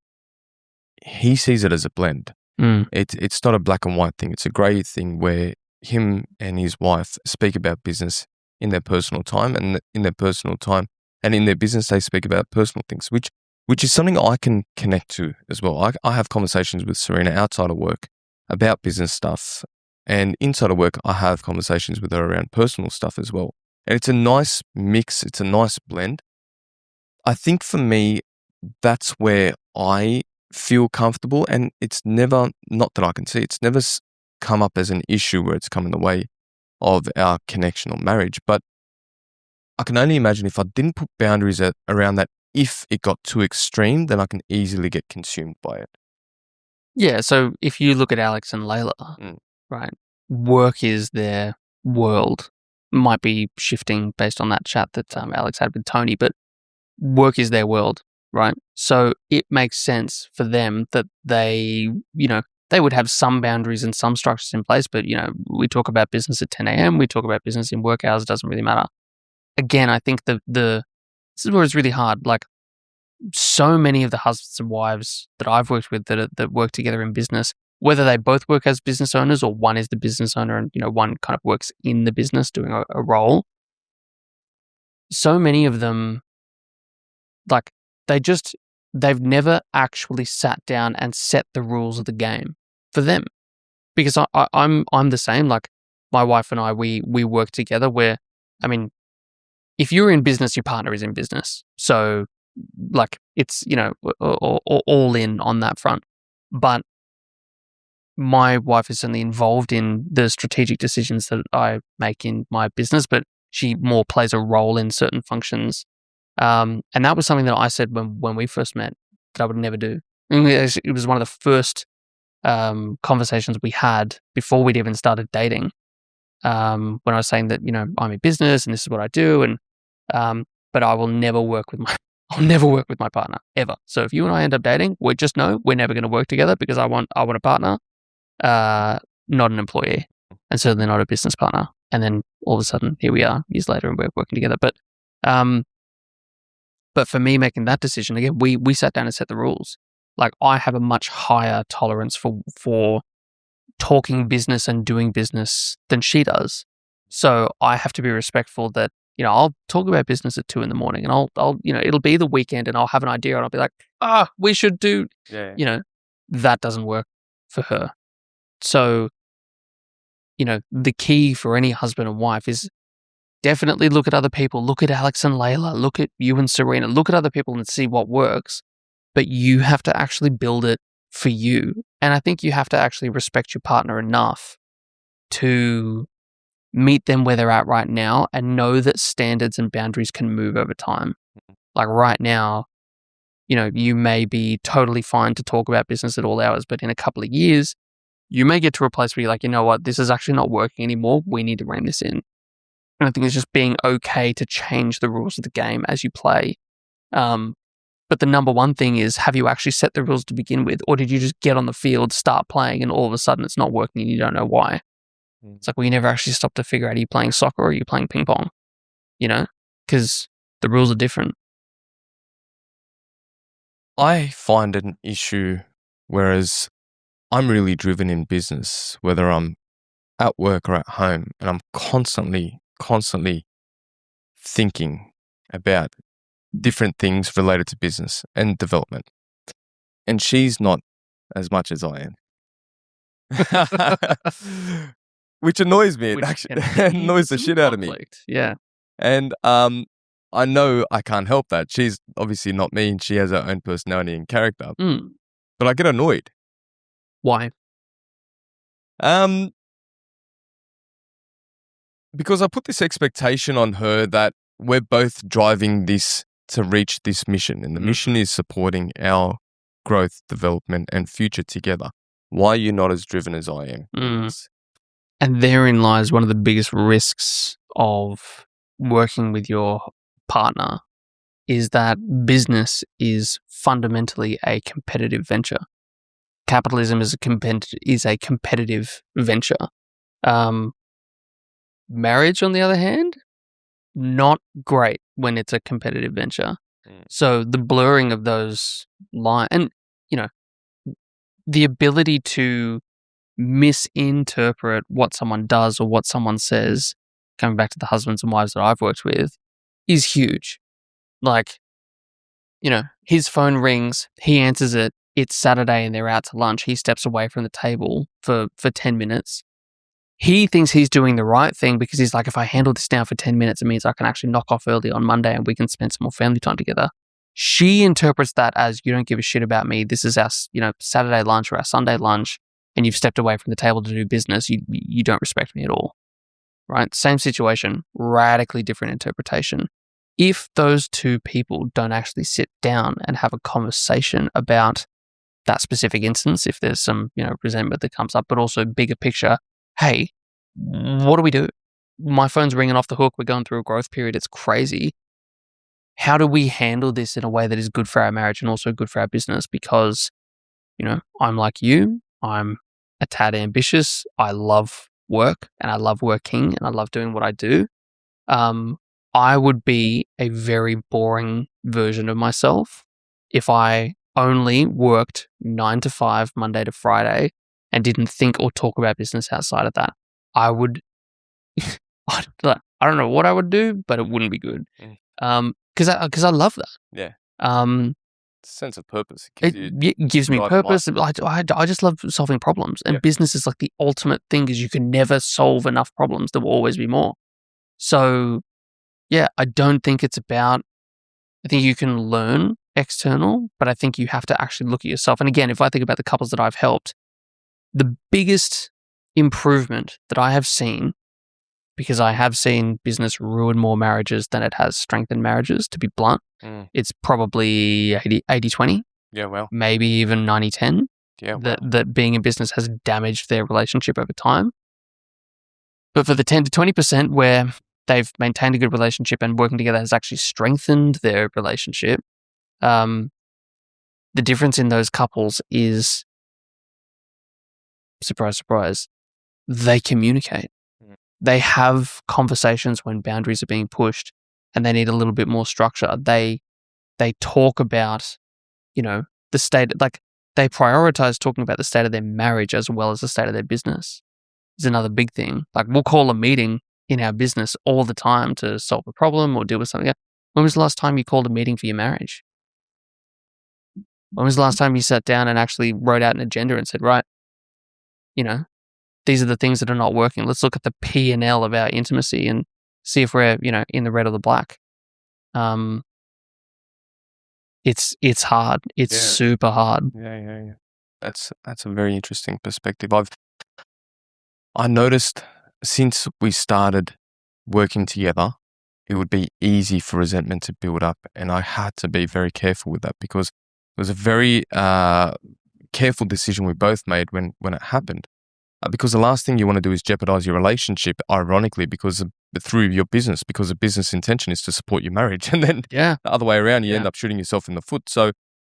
he sees it as a blend. It's not a black and white thing. It's a grey thing where him and his wife speak about business in their personal time, and in their personal time and in their business they speak about personal things, which is something I can connect to as well. I have conversations with Serena outside of work about business stuff, and inside of work I have conversations with her around personal stuff as well. And it's a nice mix. It's a nice blend. I think for me, that's where I feel comfortable, and it's never, not that I can see, it's never come up as an issue where it's come in the way of our connection or marriage. But I can only imagine if I didn't put boundaries around that, if it got too extreme, then I can easily get consumed by it. Yeah, so if you look at Alex and Layla, right, work is their world. Might be shifting based on that chat that Alex had with Tony, but work is their world, right? So it makes sense for them that they would have some boundaries and some structures in place, but, we talk about business at 10 a.m., we talk about business in work hours, it doesn't really matter. Again, I think this is where it's really hard. Like, so many of the husbands and wives that I've worked with that work together in business, whether they both work as business owners or one is the business owner and, one kind of works in the business doing a role, so many of them, like, they've never actually sat down and set the rules of the game for them. Because I'm the same. Like, my wife and I, we work together where, I mean, if you're in business, your partner is in business. So, like, it's, all in on that front. But my wife is certainly involved in the strategic decisions that I make in my business, but she more plays a role in certain functions. And that was something that I said when we first met that I would never do. It was one of the first conversations we had before we'd even started dating. When I was saying that, I'm in business and this is what I do, and but I will never work with my partner ever. So if you and I end up dating, we just know we're never going to work together, because I want a partner, not an employee, and certainly not a business partner. And then all of a sudden, here we are years later, and we're working together. But for me, making that decision again, we sat down and set the rules. Like, I have a much higher tolerance for talking business and doing business than she does. So I have to be respectful that, I'll talk about business at 2 a.m, and I'll it'll be the weekend and I'll have an idea and I'll be like, we should do, that doesn't work for her. So, the key for any husband and wife is definitely look at other people. Look at Alex and Layla. Look at you and Serena. Look at other people and see what works. But you have to actually build it for you. And I think you have to actually respect your partner enough to meet them where they're at right now and know that standards and boundaries can move over time. Like, right now, you may be totally fine to talk about business at all hours, but in a couple of years, you may get to a place where you're like, you know what, this is actually not working anymore. We need to rein this in. And I think it's just being okay to change the rules of the game as you play. But the number one thing is, have you actually set the rules to begin with? Or did you just get on the field, start playing, and all of a sudden it's not working and you don't know why? It's like, well, you never actually stop to figure out, are you playing soccer or are you playing ping pong? Because the rules are different. I find it an issue, whereas I'm really driven in business, whether I'm at work or at home, and I'm constantly thinking about different things related to business and development. And she's not as much as I am. Which annoys me. It actually annoys the shit out of me. Yeah. And I know I can't help that. She's obviously not me, and she has her own personality and character. But I get annoyed. Why? Um, because I put this expectation on her that we're both driving this to reach this mission, and the mission is supporting our growth, development, and future together. Why are you not as driven as I am? And therein lies one of the biggest risks of working with your partner is that business is fundamentally a competitive venture. Capitalism is a competitive venture. Marriage, on the other hand, not great when it's a competitive venture. So the blurring of those lines, and the ability to misinterpret what someone does or what someone says, coming back to the husbands and wives that I've worked with, is huge. Like, his phone rings, he answers it, it's Saturday and they're out to lunch. He steps away from the table for 10 minutes. He thinks he's doing the right thing because he's like, if I handle this now for 10 minutes, it means I can actually knock off early on Monday and we can spend some more family time together. She interprets that as, you don't give a shit about me. This is our, Saturday lunch or our Sunday lunch, and you've stepped away from the table to do business. You don't respect me at all, right? Same situation, radically different interpretation. If those two people don't actually sit down and have a conversation about that specific instance, if there's some, resentment that comes up, but also bigger picture, hey, what do we do? My phone's ringing off the hook. We're going through a growth period. It's crazy. How do we handle this in a way that is good for our marriage and also good for our business? Because, I'm like you, I'm a tad ambitious. I love work and I love working and I love doing what I do. I would be a very boring version of myself if I only worked 9 to 5, Monday to Friday, and didn't think or talk about business outside of that. I would, I don't know what I would do, but it wouldn't be good. Because I love that. Yeah. Sense of purpose. It gives me purpose. I just love solving problems, and business is like the ultimate thing because you can never solve enough problems. There will always be more. So, yeah, I don't think it's about. I think you can learn external, but I think you have to actually look at yourself. And again, if I think about the couples that I've helped, the biggest improvement that I have seen, because I have seen business ruin more marriages than it has strengthened marriages, to be blunt, it's probably 80-20. Yeah, well. Maybe even 90-10. Yeah, well. That being in business has damaged their relationship over time. But for the 10 to 20% where they've maintained a good relationship and working together has actually strengthened their relationship, the difference in those couples is, surprise, surprise, they communicate. They have conversations when boundaries are being pushed and they need a little bit more structure. They talk about, the state, like they prioritize talking about the state of their marriage as well as the state of their business is another big thing. Like we'll call a meeting in our business all the time to solve a problem or deal with something. When was the last time you called a meeting for your marriage? When was the last time you sat down and actually wrote out an agenda and said, right, these are the things that are not working. Let's look at the P&L of our intimacy and see if we're, in the red or the black. It's hard. It's super hard. Yeah. That's a very interesting perspective. I noticed since we started working together, it would be easy for resentment to build up, and I had to be very careful with that because it was a very careful decision we both made when it happened. Because the last thing you want to do is jeopardize your relationship, ironically, through your business, because the business intention is to support your marriage. And then the other way around, you end up shooting yourself in the foot. So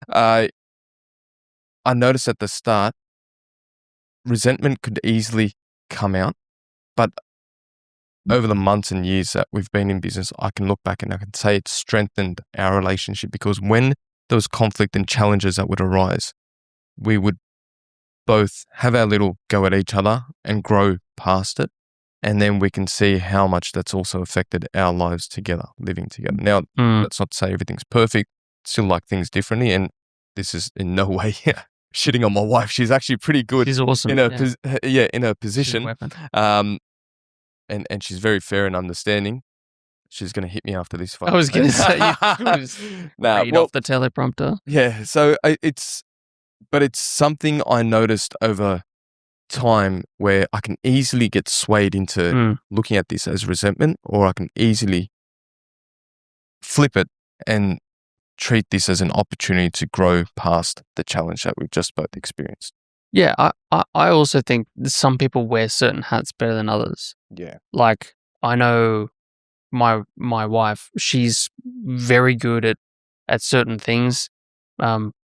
I noticed at the start, resentment could easily come out. But over the months and years that we've been in business, I can look back and I can say it strengthened our relationship because when there was conflict and challenges that would arise, we would both have our little go at each other and grow past it. And then we can see how much that's also affected our lives together, living together. Now, that's not to say everything's perfect. Still like things differently. And this is in no way shitting on my wife. She's actually pretty good. She's awesome. In her position. And she's very fair and understanding. She's going to hit me after this fight. I was going to say, read off the teleprompter. Yeah. So it's but it's something I noticed over time where I can easily get swayed into looking at this as resentment, or I can easily flip it and treat this as an opportunity to grow past the challenge that we've just both experienced. Yeah, I also think that some people wear certain hats better than others. Yeah. Like, I know my wife, she's very good at certain things,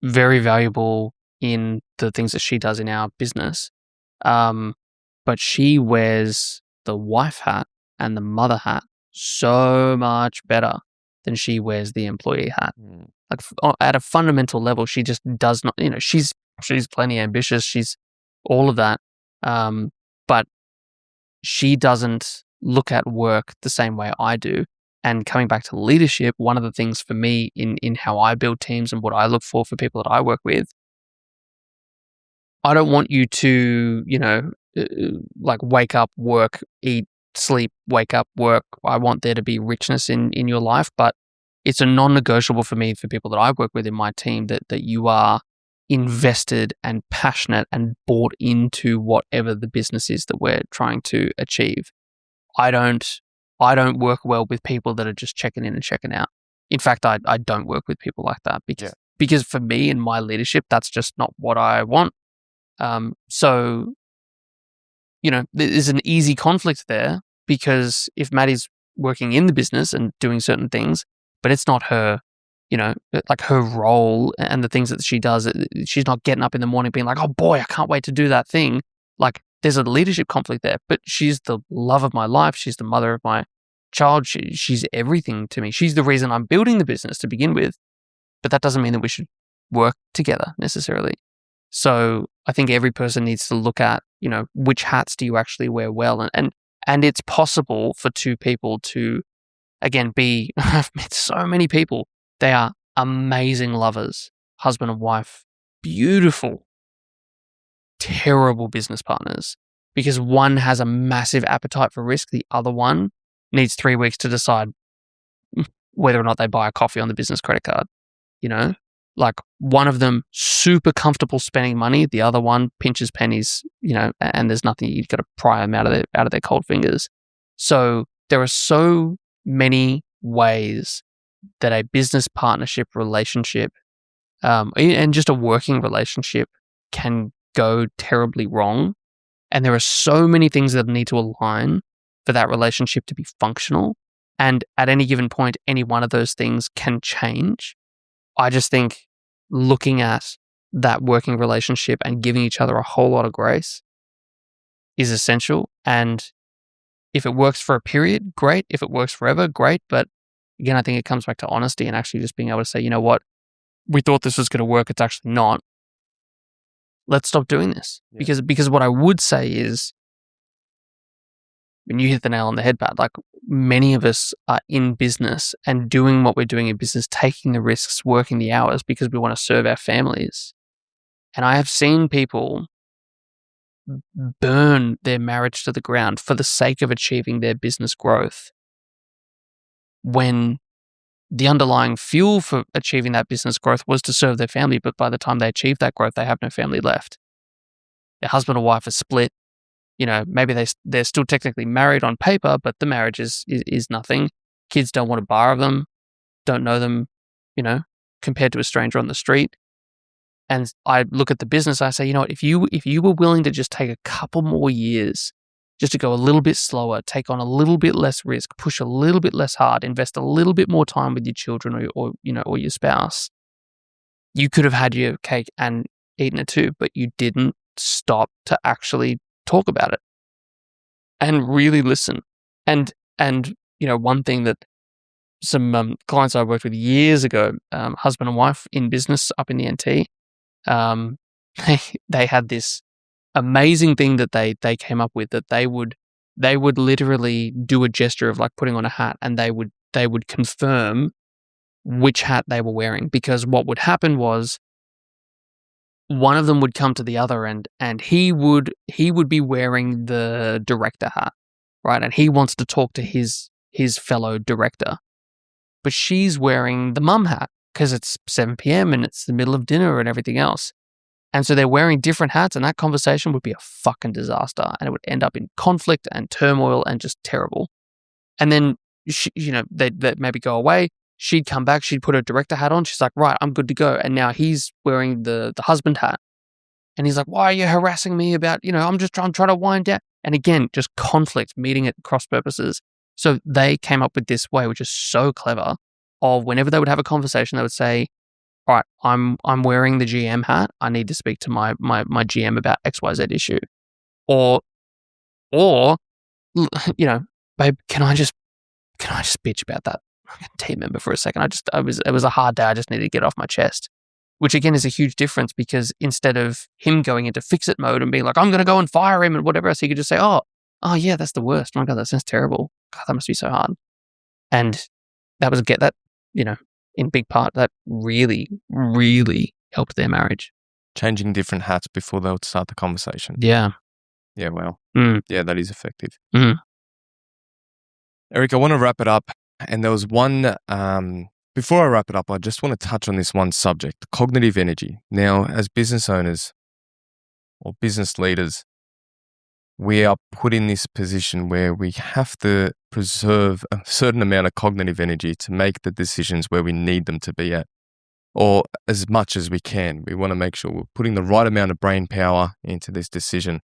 very valuable in the things that she does in our business. But she wears the wife hat and the mother hat so much better than she wears the employee hat. Like, at a fundamental level, she just does not, she's plenty ambitious. She's all of that. But she doesn't look at work the same way I do. And coming back to leadership, one of the things for me in how I build teams and what I look for people that I work with, I don't want you to, like wake up, work, eat, sleep, wake up, work. I want there to be richness in your life, but it's a non-negotiable for me, for people that I work with in my team, that you are invested and passionate and bought into whatever the business is that we're trying to achieve. I don't work well with people that are just checking in and checking out. In fact, I don't work with people like that because for me in my leadership, that's just not what I want. So, there's an easy conflict there, because if Maddie's working in the business and doing certain things, but it's not her, like her role and the things that she does, she's not getting up in the morning being like, oh boy, I can't wait to do that thing. Like, there's a leadership conflict there, but she's the love of my life. She's the mother of my child. She's everything to me. She's the reason I'm building the business to begin with, but that doesn't mean that we should work together necessarily. So I think every person needs to look at, which hats do you actually wear well? And it's possible for two people to, again, I've met so many people. They are amazing lovers, husband and wife, beautiful, terrible business partners, because one has a massive appetite for risk. The other one needs 3 weeks to decide whether or not they buy a coffee on the business credit card. Like, one of them super comfortable spending money, the other one pinches pennies, and there's nothing, you've got to pry them out of their cold fingers. So there are so many ways that a business partnership relationship, and just a working relationship, can go terribly wrong. And there are so many things that need to align for that relationship to be functional. And at any given point, any one of those things can change. I just think looking at that working relationship and giving each other a whole lot of grace is essential. And if it works for a period, great. If it works forever, great. But again, I think it comes back to honesty and actually just being able to say, you know what, we thought this was going to work. It's actually not. Let's stop doing this. Yeah. Because what I would say is, when you hit the nail on the head, Pat, like, many of us are in business and doing what we're doing in business, taking the risks, working the hours because we want to serve our families. And I have seen people burn their marriage to the ground for the sake of achieving their business growth, when the underlying fuel for achieving that business growth was to serve their family. But by the time they achieve that growth, they have no family left. Their husband or wife is split. Maybe they're still technically married on paper, but the marriage is nothing. Kids don't want a bar of them, don't know them, compared to a stranger on the street. And I look at the business, I say, you know what, if you were willing to just take a couple more years, just to go a little bit slower, take on a little bit less risk, push a little bit less hard, invest a little bit more time with your children or your spouse, you could have had your cake and eaten it too, but you didn't stop to actually talk about it and really listen. And one thing that some clients I worked with years ago, husband and wife in business up in the NT, they had this amazing thing that they came up with, that they would literally do a gesture of like putting on a hat, and they would confirm which hat they were wearing, because what would happen was, one of them would come to the other and he would be wearing the director hat, right? And he wants to talk to his fellow director, but she's wearing the mum hat because it's 7 p.m. and it's the middle of dinner and everything else. And so they're wearing different hats, and that conversation would be a fucking disaster, and it would end up in conflict and turmoil and just terrible. And then, they'd maybe go away. She'd come back. She'd put her director hat on. She's like, right, I'm good to go. And now he's wearing the husband hat. And he's like, why are you harassing me about, I'm trying to wind down. And again, just conflict, meeting at cross purposes. So they came up with this way, which is so clever, of whenever they would have a conversation, they would say, all right, I'm wearing the GM hat. I need to speak to my GM about XYZ issue. Or, babe, can I just bitch about that team member for a second? It was a hard day. I just needed to get off my chest. Which again is a huge difference, because instead of him going into fix-it mode and being like, I'm going to go and fire him and whatever else, he could just say, oh yeah, that's the worst. Oh my God, that sounds terrible. God, that must be so hard. And that was in big part, that really, really helped their marriage. Changing different hats before they would start the conversation. Yeah. Yeah, well. Mm. Yeah, that is effective. Mm. Eric, I want to wrap it up. And there was one... Before I wrap it up, I just want to touch on this one subject, cognitive energy. Now, as business owners or business leaders, we are put in this position where we have to preserve a certain amount of cognitive energy to make the decisions where we need them to be at, or as much as we can. We want to make sure we're putting the right amount of brain power into this decision.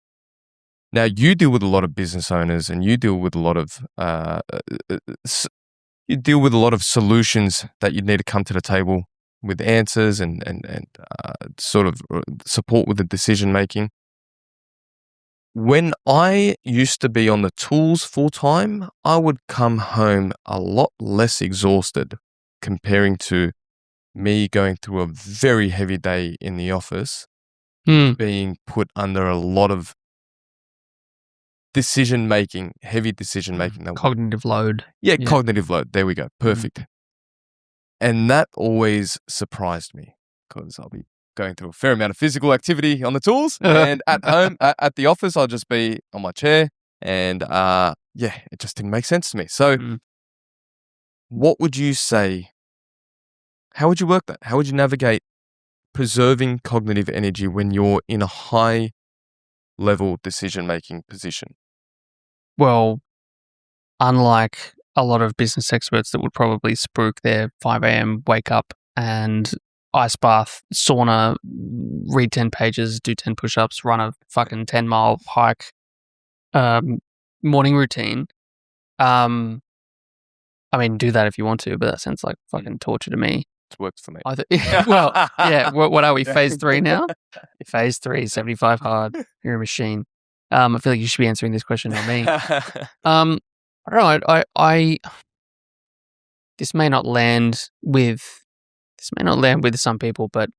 Now, you deal with a lot of business owners, and you deal with a lot of solutions that you need to come to the table with answers and sort of support with the decision making. When I used to be on the tools full time, I would come home a lot less exhausted comparing to me going through a very heavy day in the office, being put under a lot of heavy decision making. Cognitive load. Yeah, cognitive load. There we go. Perfect. And that always surprised me, because I'll be going through a fair amount of physical activity on the tools, and at home, at the office, I'll just be on my chair, and it just didn't make sense to me. So what would you say? How would you work that? How would you navigate preserving cognitive energy when you're in a high level decision-making position? Well, unlike a lot of business experts that would probably spruik their 5 a.m. wake up and ice bath, sauna, read 10 pages, do 10 push-ups, run a fucking 10-mile hike, morning routine. I mean, do that if you want to, but that sounds like fucking torture to me. It works for me. What are we, phase 3 now? Phase 3, 75 hard. You're a machine. I feel like you should be answering this question, not me. All right, I this may not land with some people, but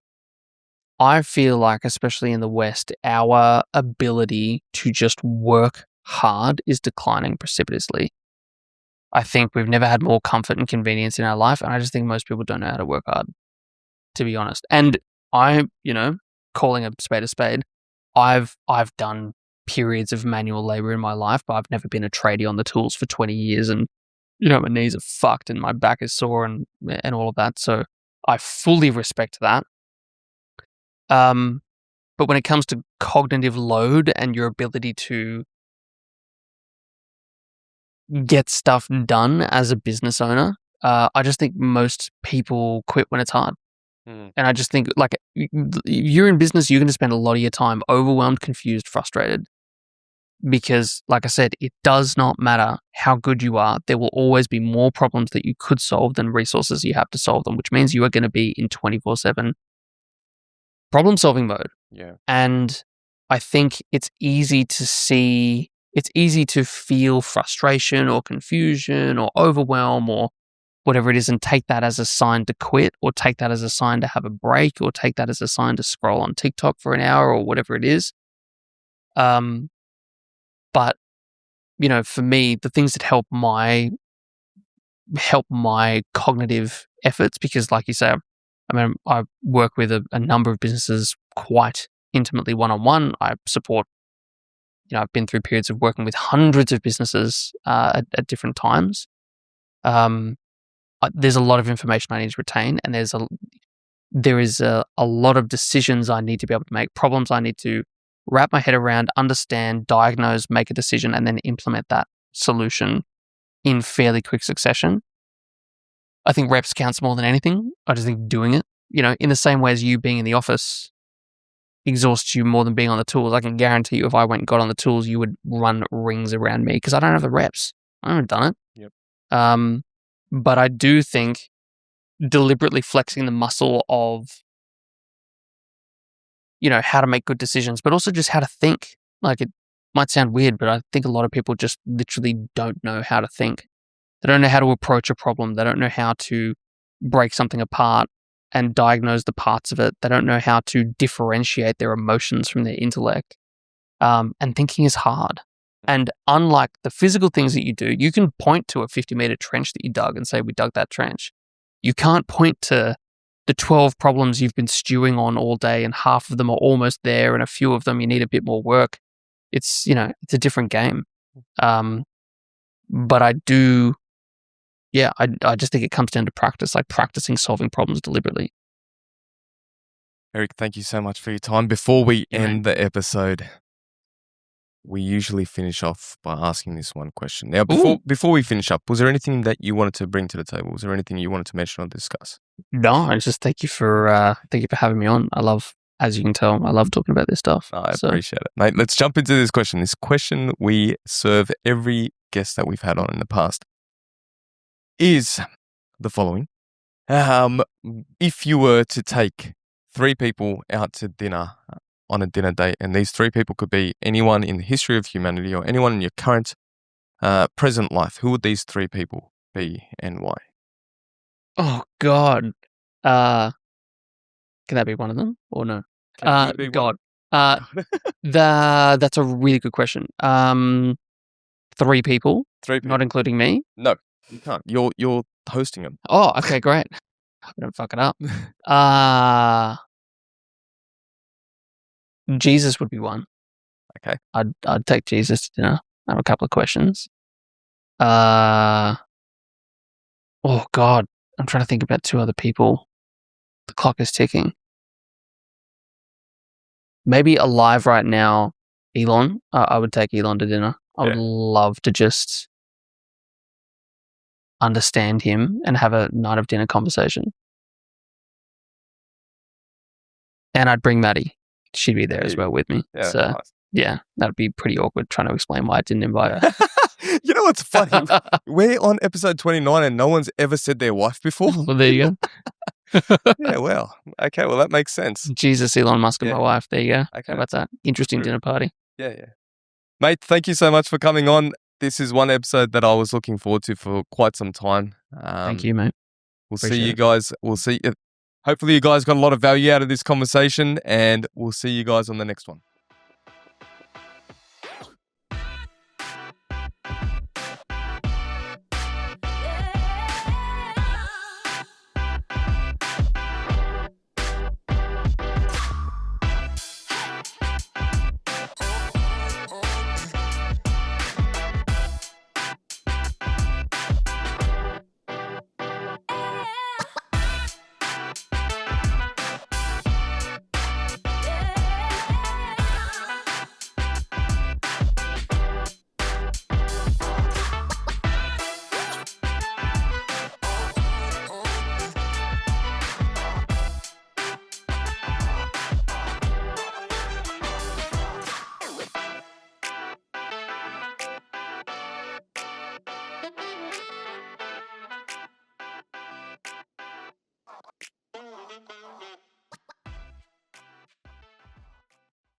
I feel like, especially in the West, our ability to just work hard is declining precipitously. I think we've never had more comfort and convenience in our life, and I just think most people don't know how to work hard, to be honest. And I, calling a spade, I've done periods of manual labor in my life, but I've never been a tradie on the tools for 20 years, and my knees are fucked and my back is sore and all of that. So I fully respect that. But when it comes to cognitive load and your ability to get stuff done as a business owner, I just think most people quit when it's hard. And I just think, like, you're in business, you're going to spend a lot of your time overwhelmed, confused, frustrated. Because, like I said, it does not matter how good you are. There will always be more problems that you could solve than resources you have to solve them, which means you are going to be in 24/7 problem-solving mode. Yeah. And I think it's easy to feel frustration or confusion or overwhelm or whatever it is, and take that as a sign to quit, or take that as a sign to have a break, or take that as a sign to scroll on TikTok for an hour or whatever it is. But, for me, the things that help my cognitive efforts, because like you say, I work with a number of businesses quite intimately one-on-one. I support, I've been through periods of working with hundreds of businesses at different times. There's a lot of information I need to retain, and there is a lot of decisions I need to be able to make, problems I need to wrap my head around, understand, diagnose, make a decision, and then implement that solution in fairly quick succession. I think reps counts more than anything. I just think doing it, in the same way as you being in the office exhausts you more than being on the tools. I can guarantee you if I went and got on the tools, you would run rings around me because I don't have the reps. I haven't done it. Yep. But I do think deliberately flexing the muscle of, how to make good decisions, but also just how to think. Like, it might sound weird, but I think a lot of people just literally don't know how to think. They don't know how to approach a problem. They don't know how to break something apart and diagnose the parts of it. They don't know how to differentiate their emotions from their intellect. And thinking is hard. And unlike the physical things that you do, you can point to a 50-meter trench that you dug and say, we dug that trench. You can't point to the 12 problems you've been stewing on all day and half of them are almost there and a few of them you need a bit more work. It's, it's a different game. But I do, I just think it comes down to practice, like practicing solving problems deliberately. Eric, thank you so much for your time. Before we end the episode, we usually finish off by asking this one question. Now, before we finish up, was there anything that you wanted to bring to the table? Was there anything you wanted to mention or discuss? No, I just thank you for having me on. I love, as you can tell, I love talking about this stuff. I appreciate it, mate. Let's jump into this question. This question we serve every guest that we've had on in the past is the following. If you were to take 3 people out to dinner on a dinner date, and these 3 people could be anyone in the history of humanity or anyone in your current present life, who would these 3 people be and why? Oh, God. Can that be one of them or no? God. That's a really good question. 3 people? 3 people. Not including me? No, you can't. You're hosting them. Oh, okay, great. I don't fuck it up. Jesus would be one. Okay. I'd take Jesus to dinner. I have a couple of questions. Oh, God. I'm trying to think about 2 other people. The clock is ticking. Maybe alive right now, Elon. I would take Elon to dinner. I would love to just understand him and have a night of dinner conversation. And I'd bring Maddie. She'd be there as well with me. Yeah, so, nice. Yeah, that'd be pretty awkward trying to explain why I didn't invite her. You know what's funny? We're on episode 29 and no one's ever said their wife before. Well, there you go. Yeah, well, okay, well, that makes sense. Jesus, Elon Musk and my wife. There you go. Okay. How about that? Interesting dinner party. Yeah. Mate, thank you so much for coming on. This is one episode that I was looking forward to for quite some time. Thank you, mate. We'll see you guys. We'll see. Hopefully you guys got a lot of value out of this conversation, and we'll see you guys on the next one.